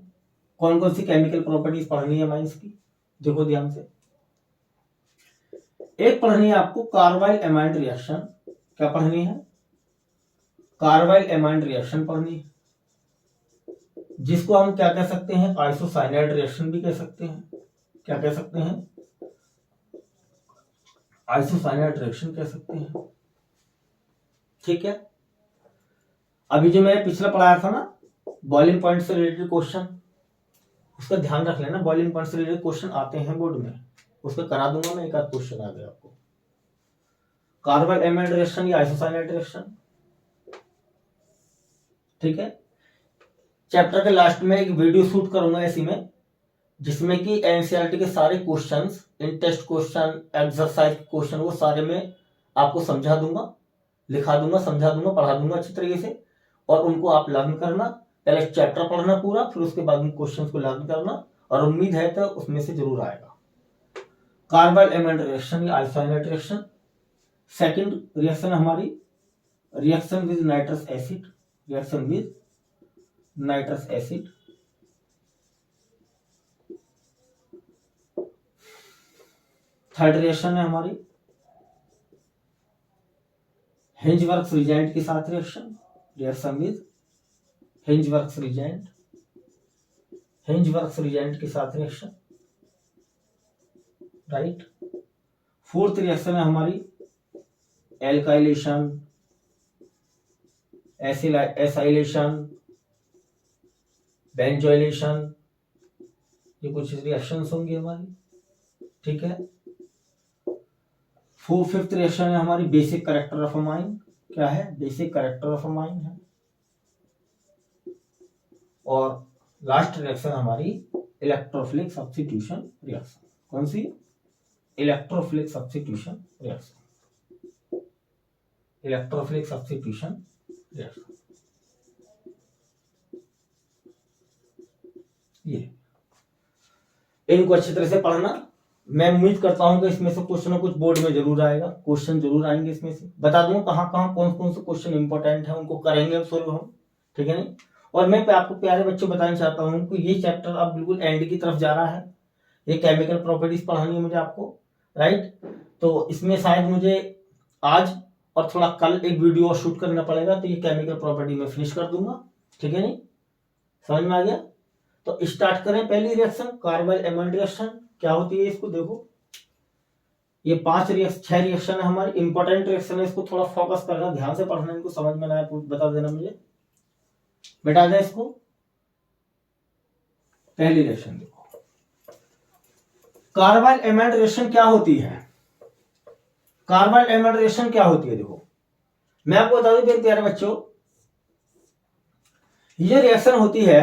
कौन कौन सी केमिकल प्रॉपर्टीज पढ़नी है अमाइंस की। देखो ध्यान से, एक पढ़नी है आपको कार्बाइल एमाइड रिएक्शन। क्या पढ़नी है? कार्बाइल एमाइड रिएक्शन पढ़नी है, जिसको हम क्या कह सकते हैं? आइसोसाइनाइड रिएक्शन भी कह सकते हैं। क्या कह सकते हैं? आइसोसाइनाइड रिएक्शन कह सकते हैं, ठीक है। अभी जो मैं पिछला पढ़ाया था ना बॉइलिंग पॉइंट से रिलेटेड क्वेश्चन, उसका ध्यान रख लेना। बॉइलिंग पॉइंट से रिलेटेड क्वेश्चन आते हैं बोर्ड में, उसका करा दूंगा मैं, एक आध क्वेश्चन आ गया आपको। कार्बाइल एमाइड रिएक्शन या आइसोसाइनाइड रिएक्शन, ठीक है। चैप्टर के लास्ट में एक वीडियो शूट करूंगा ऐसी में, जिसमें कि एनसीईआरटी के सारे क्वेश्चंस, इन टेस्ट क्वेश्चन, एक्सरसाइज क्वेश्चन, वो सारे में आपको समझा दूंगा, लिखा दूंगा, समझा दूंगा, पढ़ा दूंगा अच्छी तरीके से, और उनको आप लर्न करना। पहले चैप्टर पढ़ना पूरा, फिर उसके बाद उन क्वेश्चंस को लर्न करना, और उम्मीद है तो उसमें से जरूर आएगा। कार्बन एमाइड रिएक्शन या आइसोसाइनेट रिएक्शन। सेकंड रिएक्शन है हमारी reaction with nitrous acid, reaction with nitrous acid. Third reaction है हमारी हिंजवर्क्स रिजेंट के साथ reaction, reaction with Hinsberg reagent, Hinsberg reagent के साथ रिएक्शन, राइट। फोर्थ रिएक्शन है हमारी एल्काइलेशन, एसाइलेशन, बेंजोइलेशन, ये कुछ रिएक्शंस होंगी हमारी, ठीक है। फिफ्थ रिएक्शन है हमारी बेसिक कैरेक्टर ऑफ अमाइन। क्या है? बेसिक कैरेक्टर ऑफ अमाइन है। और लास्ट रिएक्शन हमारी इलेक्ट्रोफिलिक सब्स्टिट्यूशन रिएक्शन। कौन सी? Electrophilic substitution reaction, electrophilic substitution reaction. ये इनको अच्छी तरह से पढ़ना। मैं उम्मीद करता हूं कि इसमें से कुछ ना कुछ बोर्ड में जरूर आएगा, क्वेश्चन जरूर आएंगे इसमें से। बता दूं कहां कहां कौन कौन से क्वेश्चन इंपॉर्टेंट है, उनको करेंगे हम सोल्व हम, ठीक है नहीं। और मैं आपको प्यारे बच्चों बताना चाहता हूं कि ये चैप्टर अब बिल्कुल एंड की तरफ जा रहा है। ये केमिकल प्रॉपर्टीज पढ़ानी है मुझे आपको, राइट। तो इसमें शायद मुझे आज और थोड़ा कल एक वीडियो और शूट करना पड़ेगा, तो ये केमिकल प्रॉपर्टी में फिनिश कर दूंगा, ठीक है नहीं। समझ में आ गया? तो स्टार्ट करें। पहली रिएक्शन कार्बन एमाइड रिएक्शन। क्या होती है इसको देखो, ये 6 रिएक्शन है हमारी, इंपॉर्टेंट रिएक्शन है, इसको थोड़ा फोकस करना, ध्यान से पढ़ना, इनको समझ में ना आए बता देना मुझे, बेटा दे इसको। पहली रिएक्शन देखो, कार्बन एमाइड रिएक्शन क्या होती है? कार्बन एमाइड रिएक्शन क्या होती है देखो, मैं आपको बता दूं मेरे प्यारे बच्चों, ये रिएक्शन होती है,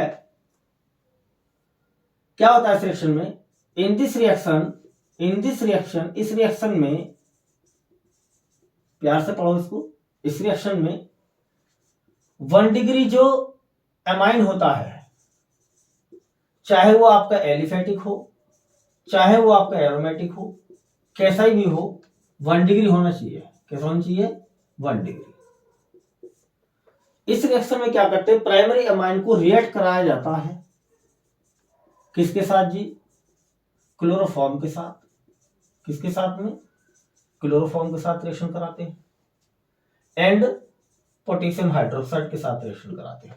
क्या होता है इस रिएक्शन में? इन दिस रिएक्शन, इस रिएक्शन में, प्यार से पढ़ो इसको, इस रिएक्शन में 1 डिग्री जो एमाइन होता है, चाहे वो आपका एलिफेटिक हो, चाहे वो आपका एरोमेटिक हो, कैसा ही भी हो, 1 डिग्री होना चाहिए। कैसा होना चाहिए? 1 डिग्री। इस रिएक्शन में क्या करते हैं, प्राइमरी एमाइन को रिएक्ट कराया जाता है, किसके साथ जी? क्लोरोफॉर्म के साथ। किसके साथ में? क्लोरोफॉर्म के साथ रिएक्शन कराते हैं, एंड पोटेशियम हाइड्रोक्साइड के साथ रिएक्शन कराते हैं।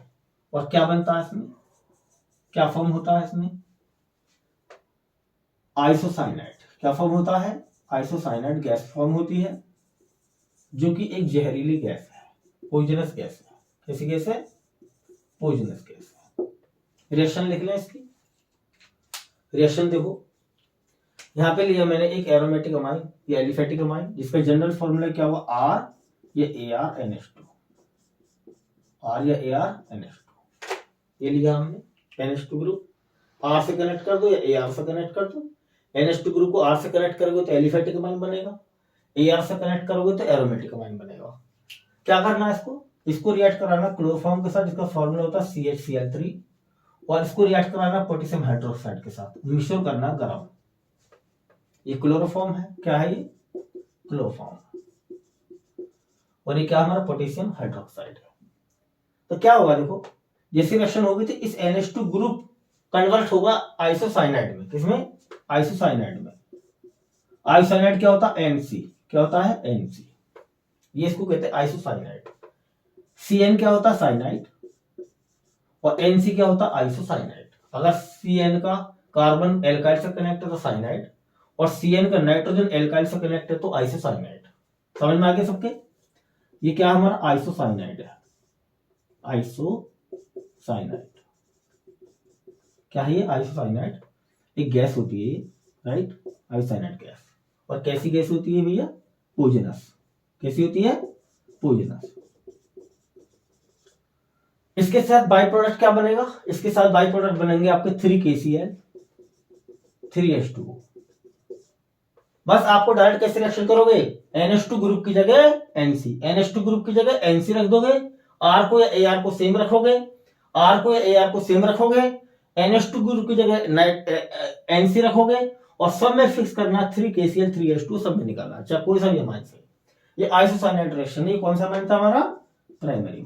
और क्या बनता है इसमें? क्या फॉर्म होता है इसमें? आइसोसाइनाइड। क्या फॉर्म होता है? आइसोसाइनाइड गैस फॉर्म होती है, जो कि एक जहरीली गैस है, पॉइजनस गैस है। कैसी गैस है? पॉइजनस गैस है। रिएक्शन लिख लें इसकी। रिएक्शन देखो, यहां पे लिया मैंने एक एरोमेटिक अमाइन या एलिफेटिक अमाइन, जिसका जनरल फॉर्मूला क्या हुआ? आर या ArNH2, आर या ArNH2, ये लिया हमने। NH2 ग्रुप आर से कनेक्ट कर दो या AR से कनेक्ट कर दो। NH2 ग्रुप को आर से कनेक्ट करोगे तो एलिफेटिक अमाइन बनेगा, AR से कनेक्ट करोगे तो एरोमेटिक अमाइन बनेगा। क्या करना है इसको रिएक्ट कराना क्लोरोफॉर्म के साथ, जिसका फॉर्मूला होता है CH Cl3, और इसको रिएक्ट कराना पोटेशियम हाइड्रोक्साइड के साथ, मिश्रण करना गर्म। ये क्लोरोफॉर्म है। क्या है ये? क्लोरोफॉर्म। और ये क्या हमारा? पोटेशियम हाइड्रोक्साइड है। तो क्या होगा देखो, जैसी रिएक्शन होगी तो इस NH2 ग्रुप कन्वर्ट होगा आइसोसाइनाइड में। किसमें? आइसोसाइनाइड में। आइसोसाइनाइड क्या होता है? NC। क्या होता है? NC। ये इसको कहते हैं आइसोसाइनाइड। CN क्या होता है? साइनाइड। और NC क्या होता है? आइसोसाइनाइड। अगर CN का कार्बन एल्काइल से कनेक्ट है तो साइनाइड, और CN का नाइट्रोजन एल्काइल से कनेक्ट है तो आइसोसाइनाइड। समझ में आ गया सबके? ये क्या हमारा? आइसोसाइनाइड है। आइसोसाइनाइड क्या है? ये आइसोसाइनाइड एक गैस होती है, राइट। Isocyanide gas. और कैसी गैस होती है भैया? पॉइजनस। कैसी होती है? पॉइजनस। इसके साथ बाई प्रोडक्ट क्या बनेगा? इसके साथ बाई प्रोडक्ट बनेंगे आपके 3KCl 3H2O। बस आपको डायरेक्ट कैसे रिएक्शन करोगे? NH2 ग्रुप की जगह NC, NH2 ग्रुप की जगह NC रख दोगे, R को या AR को सेम रखोगे, R को या AR को सेम रखोगे, NH2 ग्रुप की जगह NC रखोगे, और सब में फिक्स करना 3KCl 3H2 सब में निकालना, चाहे कोई सा भी अमाइन से। ये आइसोसाइनाइड रिएक्शन, ये कौन सा अमाइन था हमारा? प्राइमरी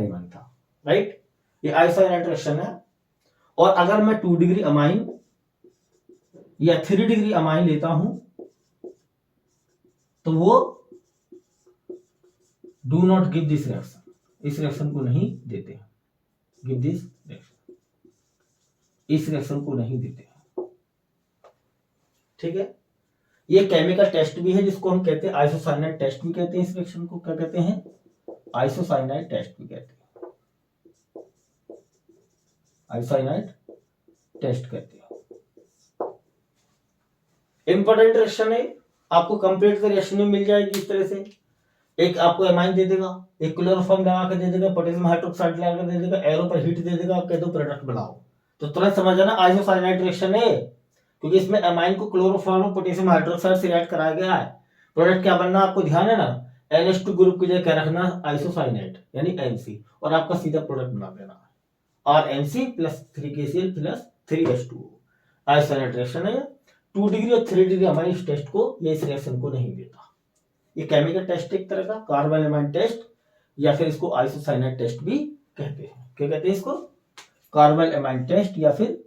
अमाइन था, राइट। ये आइसोसाइनाइड रिएक्शन है। और अगर मैं 2 डिग्री अमाइन या 3 डिग्री अमाइन लेता हूं तो वो do not give this reaction, इस रिएक्शन को नहीं देते हैं। गिव दिस रिएक्शन, इस रिएक्शन को नहीं देते हैं, ठीक है। ये केमिकल टेस्ट भी है जिसको हम कहते हैं आइसोसाइनाइड टेस्ट भी कहते हैं। इस रिएक्शन को क्या कहते हैं? आइसोसाइनाइड टेस्ट भी कहते हैं, आइसोसाइनाइड टेस्ट कहते हैं। इंपॉर्टेंट रिएक्शन है, आपको कंप्लीट रिएक्शन में मिल जाएगी इस तरह से। एक आपको एमाइन दे देगा, एक क्लोरोफॉर्म लगा कर दे देगा, पोटेशियम हाइड्रोक्साइड लगा कर दे देगा, एरो पर हीट दे देगा, कह दो प्रोडक्ट बनाओ, तो तुरंत समझ जाना आइसोसाइनाइड रिएक्शन है, क्योंकि इसमें एमाइन को क्लोरोफॉर्म और पोटेशियम हाइड्रोक्साइड से रिएक्ट कराया गया है। प्रोडक्ट क्या बनना आपको ध्यान है ना, NH2 ग्रुप की जगह क्या रखना? आइसोसाइनाइड यानी NC, और आपका सीधा प्रोडक्ट बना देना है RNC plus 3KCl plus 3H2। Isocyanide reaction है। 2 डिग्री और 3 डिग्री हमारे इस टेस्ट को या इस रिएक्शन को नहीं देता। ये केमिकल टेस्ट एक तरह का कार्बन एमाइन टेस्ट, या फिर इसको आइसोसाइनाइड टेस्ट भी कहते हैं। क्या कहते हैं इसको? कार्बन एमाइन टेस्ट या फिर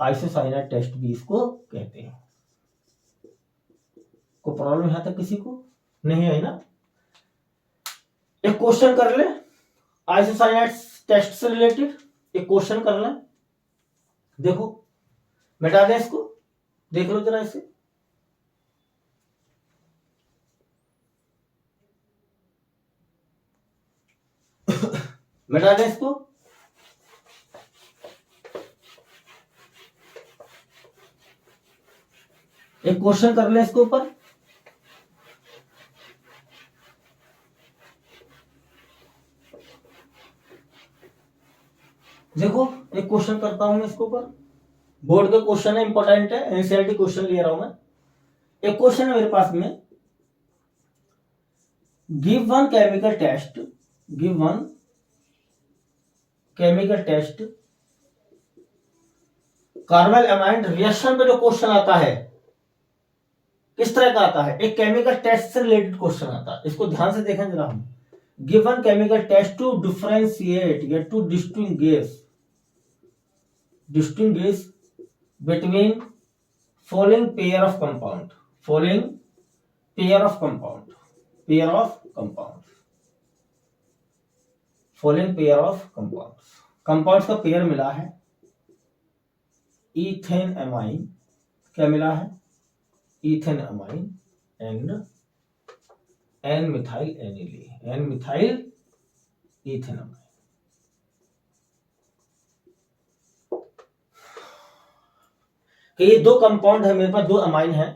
आइसोसाइनाइड टेस्ट भी इसको कहते हैं। कोई प्रॉब्लम यहां तक किसी को नहीं है ना? एक क्वेश्चन कर ले आइसोसाइनाइड टेस्ट से रिलेटेड, एक क्वेश्चन कर ले, देखो मिटा दे इसको, देख लो जरा इसे। मिटा दे इसको। एक क्वेश्चन कर ले इसके ऊपर। देखो एक क्वेश्चन करता हूं मैं इसके ऊपर, बोर्ड का क्वेश्चन है, इंपॉर्टेंट है, एनसीईआरटी क्वेश्चन ले रहा हूं मैं। एक क्वेश्चन है मेरे पास में, give one chemical test, give one chemical test carbon amine reaction पे जो क्वेश्चन आता है किस तरह का आता है? एक केमिकल टेस्ट से रिलेटेड क्वेश्चन आता है, इसको ध्यान से देखें जरा हम। Given chemical test to differentiate या to distinguish between following pair of compound, following pair of compound, pair of compound, following pair of compound. Compound का पेयर मिला है इथेन एमाइन, क्या मिला है? Ethane amine and N methyl aniline, N methyl ethane amine. ये दो कंपाउंड है मेरे पास, दो अमाइन है,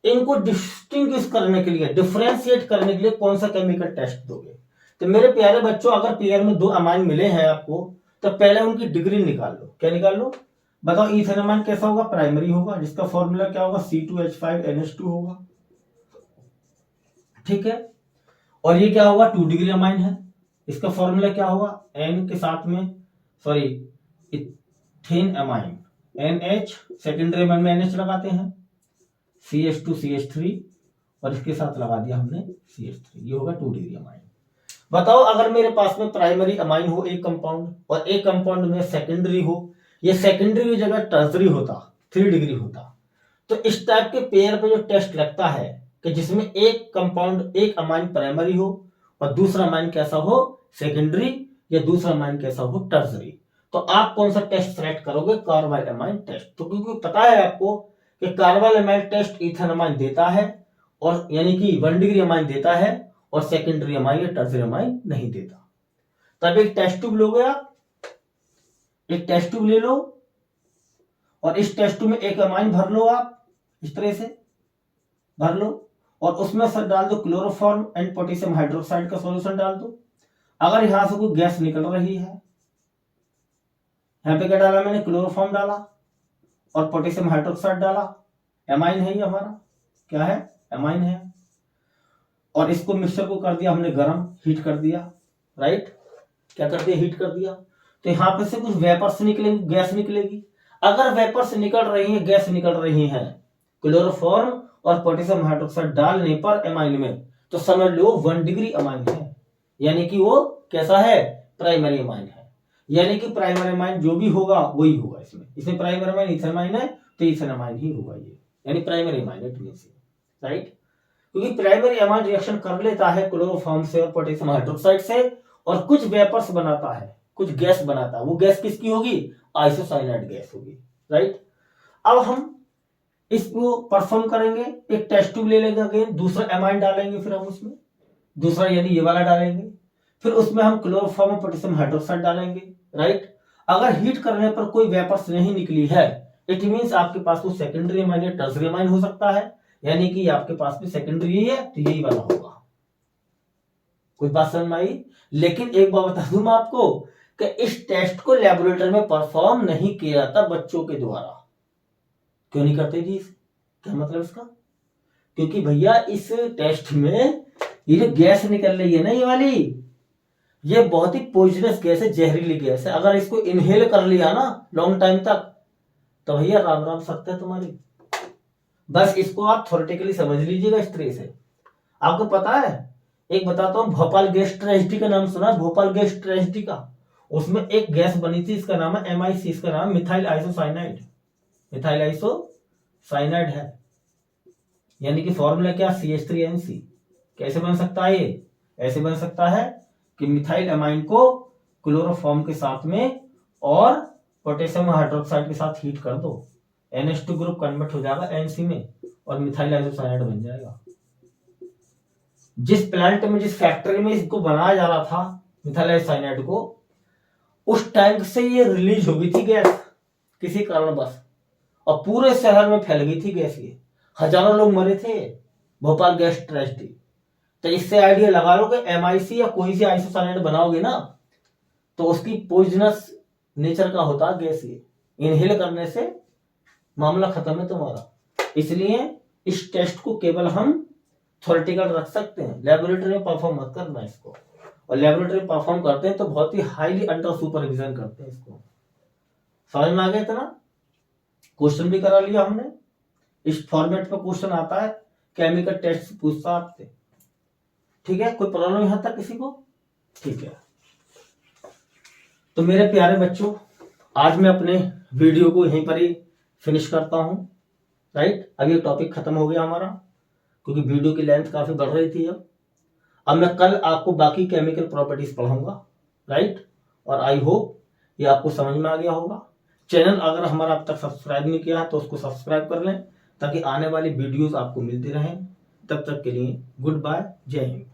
इनको डिस्टिंग्विश करने के लिए, डिफरेंशिएट करने के लिए कौन सा केमिकल टेस्ट दोगे? तो मेरे प्यारे बच्चों, अगर पेयर में दो अमाइन मिले हैं आपको, तो पहले उनकी डिग्री निकाल लो। क्या निकाल लो? बताओ इथेन अमाइन कैसा होगा? प्राइमरी होगा, जिसका फॉर्मूला क्या होगा? C2H5NH2 होगा, ठीक है। और ये क्या होगा? 2 डिग्री अमाइन है, इसका फॉर्मूला क्या होगा? N के साथ में, sorry, ethane amine NH, secondary amine में NH लगाते हैं, CH2CH3, और इसके साथ लगा दिया हमने CH3, ये होगा 2 डिग्री अमाइन। बताओ अगर मेरे पास में प्राइमरी अमाइन हो एक कंपाउंड, और एक कंपाउंड में सेकेंडरी हो, ये सेकेंडरी की जगह टर्सरी होता, 3 डिग्री होता, तो इस टाइप के पेयर पे जो टेस्ट लगता है कि जिसमें एक कंपाउंड, एक अमाइन प्राइमरी हो और दूसरा अमाइन कैसा हो? सेकेंडरी, या दूसरा अमाइन कैसा हो? टर्सरी, तो आप कौन सा टेस्ट सेलेक्ट करोगे? Carbon amine test. तो क्योंकि पता है आपको कि carbon amine test ethane amine देता है, और यानी कि 1 डिग्री अमाइन देता है, और सेकेंडरी अमाइन या टर्सरी अमाइन नहीं देता। तब एक टेस्ट ट्यूब लोगे आप, एक टेस्ट ट्यूब ले लो, और इस टेस्ट ट्यूब में एक अमाइन भर लो आप, इस तरह से भर लो, और उसमें सर डाल दो क्लोरोफॉर्म एंड पोटेशियम हाइड्रोक्साइड का सॉल्यूशन डाल दो। अगर यहां से कोई गैस निकल रही है, यहां पे क्या डाला मैंने? क्लोरोफॉर्म डाला और पोटेशियम हाइड्रोक्साइड डाला, एमाइन है ये हमारा, क्या है? एमाइन है। और इसको मिक्सचर को कर दिया हमने गर्म, हीट कर दिया, राइट? क्या कर दिया? हीट कर दिया। तो यहां पे से कुछ वेपर्स निकलेंगे, गैस निकलेगी। अगर वेपर से निकल रही है, गैस निकल रही है क्लोरोफॉर्म और पोटेशियम हाइड्रोक्साइड डालने पर एमाइन में, तो समझ लो 1 डिग्री अमाइन है, यानी कि वो कैसा है, प्राइमरी अमाइन है। यानी कि प्राइमरी अमाइन जो भी होगा वही होगा इसमें प्राइमरी अमाइन इथेनामाइन है तो इथेनामाइन ही होगा ये, यानी primary amine it means, right. क्योंकि प्राइमरी अमाइन रिएक्शन कर लेता है क्लोरोफॉर्म से और पोटेशियम हाइड्रोक्साइड से और कुछ वेपर्स बनाता है, कुछ गैस बनाता है। वो गैस किसकी होगी, आइसोसाइनाइड गैस होगी, राइट। अब हम इसको परफॉर्म करेंगे, एक टेस्ट ट्यूब ले लेंगे, अगेन दूसरा एमाइन डालेंगे, फिर हम उसमें दूसरा यानी ये वाला डालेंगे, फिर उसमें हम क्लोरोफॉर्म और पोटेशियम हाइड्रोक्साइड डालेंगे, राइट। अगर हीट करने पर कोई वेपर्स नहीं निकली है, इट मींस आपके पास वो सेकेंडरी अमाइन या टर्शियरी अमाइन हो सकता है, यानी कि आपके पास भी सेकेंडरी है तो यही वाला होगा। कोई बात समझ में आई? लेकिन एक बात बता दूं मैं आपको कि इस टेस्ट को लेबोरेटरी में परफॉर्म नहीं किया जाता बच्चों के द्वारा। क्यों नहीं करते जी? क्या मतलब इसका? क्योंकि भैया इस टेस्ट में ये जो गैस निकल रही है ना, ये वाली, ये बहुत ही पॉइजनस गैस है, जहरीली गैस है। अगर इसको इनहेल कर लिया ना लॉन्ग टाइम तक तो भैया राम राम सकता है तुम्हारी। बस इसको आप थ्योरेटिकली समझ लीजिएगा इस तरह से। आपको पता है, एक बताता हूं, भोपाल गैस ट्रेजेडी का नाम सुना? भोपाल गैस ट्रेजेडी का, उसमें एक गैस बनी थी, इसका नाम है MIC, इसका नाम मिथाइल आइसोसाइनाइड। मिथाइल आइसोसाइनाइड है, यानी कि फॉर्मूला क्या, CH3NC। कैसे बन सकता है ये? ऐसे बन सकता है कि मिथाइल अमाइन को क्लोरोफॉर्म के साथ में और पोटेशियम हाइड्रोक्साइड के साथ हीट कर दो, NH2 ग्रुप कन्वर्ट हो जाएगा NC में और मिथाइल आइसोसाइनाइड बन जाएगा। जिस प्लांट में, जिस फैक्ट्री में इसको बनाया जा रहा था मिथाइल आइसोसाइनाइड को, उस टैंक से ये रिलीज हो गई थी गैस किसी कारणवश, और पूरे शहर में फैल गई थी गैस। ये हजारों लोग मरे थे, भोपाल गैस ट्रेजेडी। तो इससे आइडिया लगा लो कि MIC या कोई सी आइसोसाइनाइड बनाओगे ना तो उसकी पॉइजनस नेचर का होता है गैस। ये इनहेल करने से मामला खत्म है तुम्हारा। इसलिए इस टेस्ट को केवल हम थ्योरेटिकल रख सकते हैं, लेबोरेटरी में परफॉर्म मत करना इसको। और लेबोरेटरी में परफॉर्म करते हैं तो बहुत ही हाईली अंडर सुपरविजन करते हैं इसको। समझ में आ गया इतना? क्वेश्चन भी करा लिया हमने, इस फॉर्मेट पे क्वेश्चन आता है, केमिकल टेस्ट से पूछता आपसे, ठीक है? कोई प्रॉब्लम यहां तक किसी को? ठीक है। तो मेरे प्यारे बच्चों, आज मैं अपने वीडियो को यहीं पर ही फिनिश करता हूं, राइट। अब ये टॉपिक खत्म हो गया हमारा, क्योंकि वीडियो की लेंथ काफी बढ़ रही थी। अब मैं कल आपको बाकी केमिकल प्रॉपर्टीज पढ़ाऊंगा, राइट। और आई होप ये आपको समझ में आ गया होगा। चैनल अगर हमारा अब तक सब्सक्राइब नहीं किया है तो उसको सब्सक्राइब कर लें, ताकि आने वाली वीडियोस आपको मिलती रहें। तब तक के लिए गुड बाय, जय हिंद।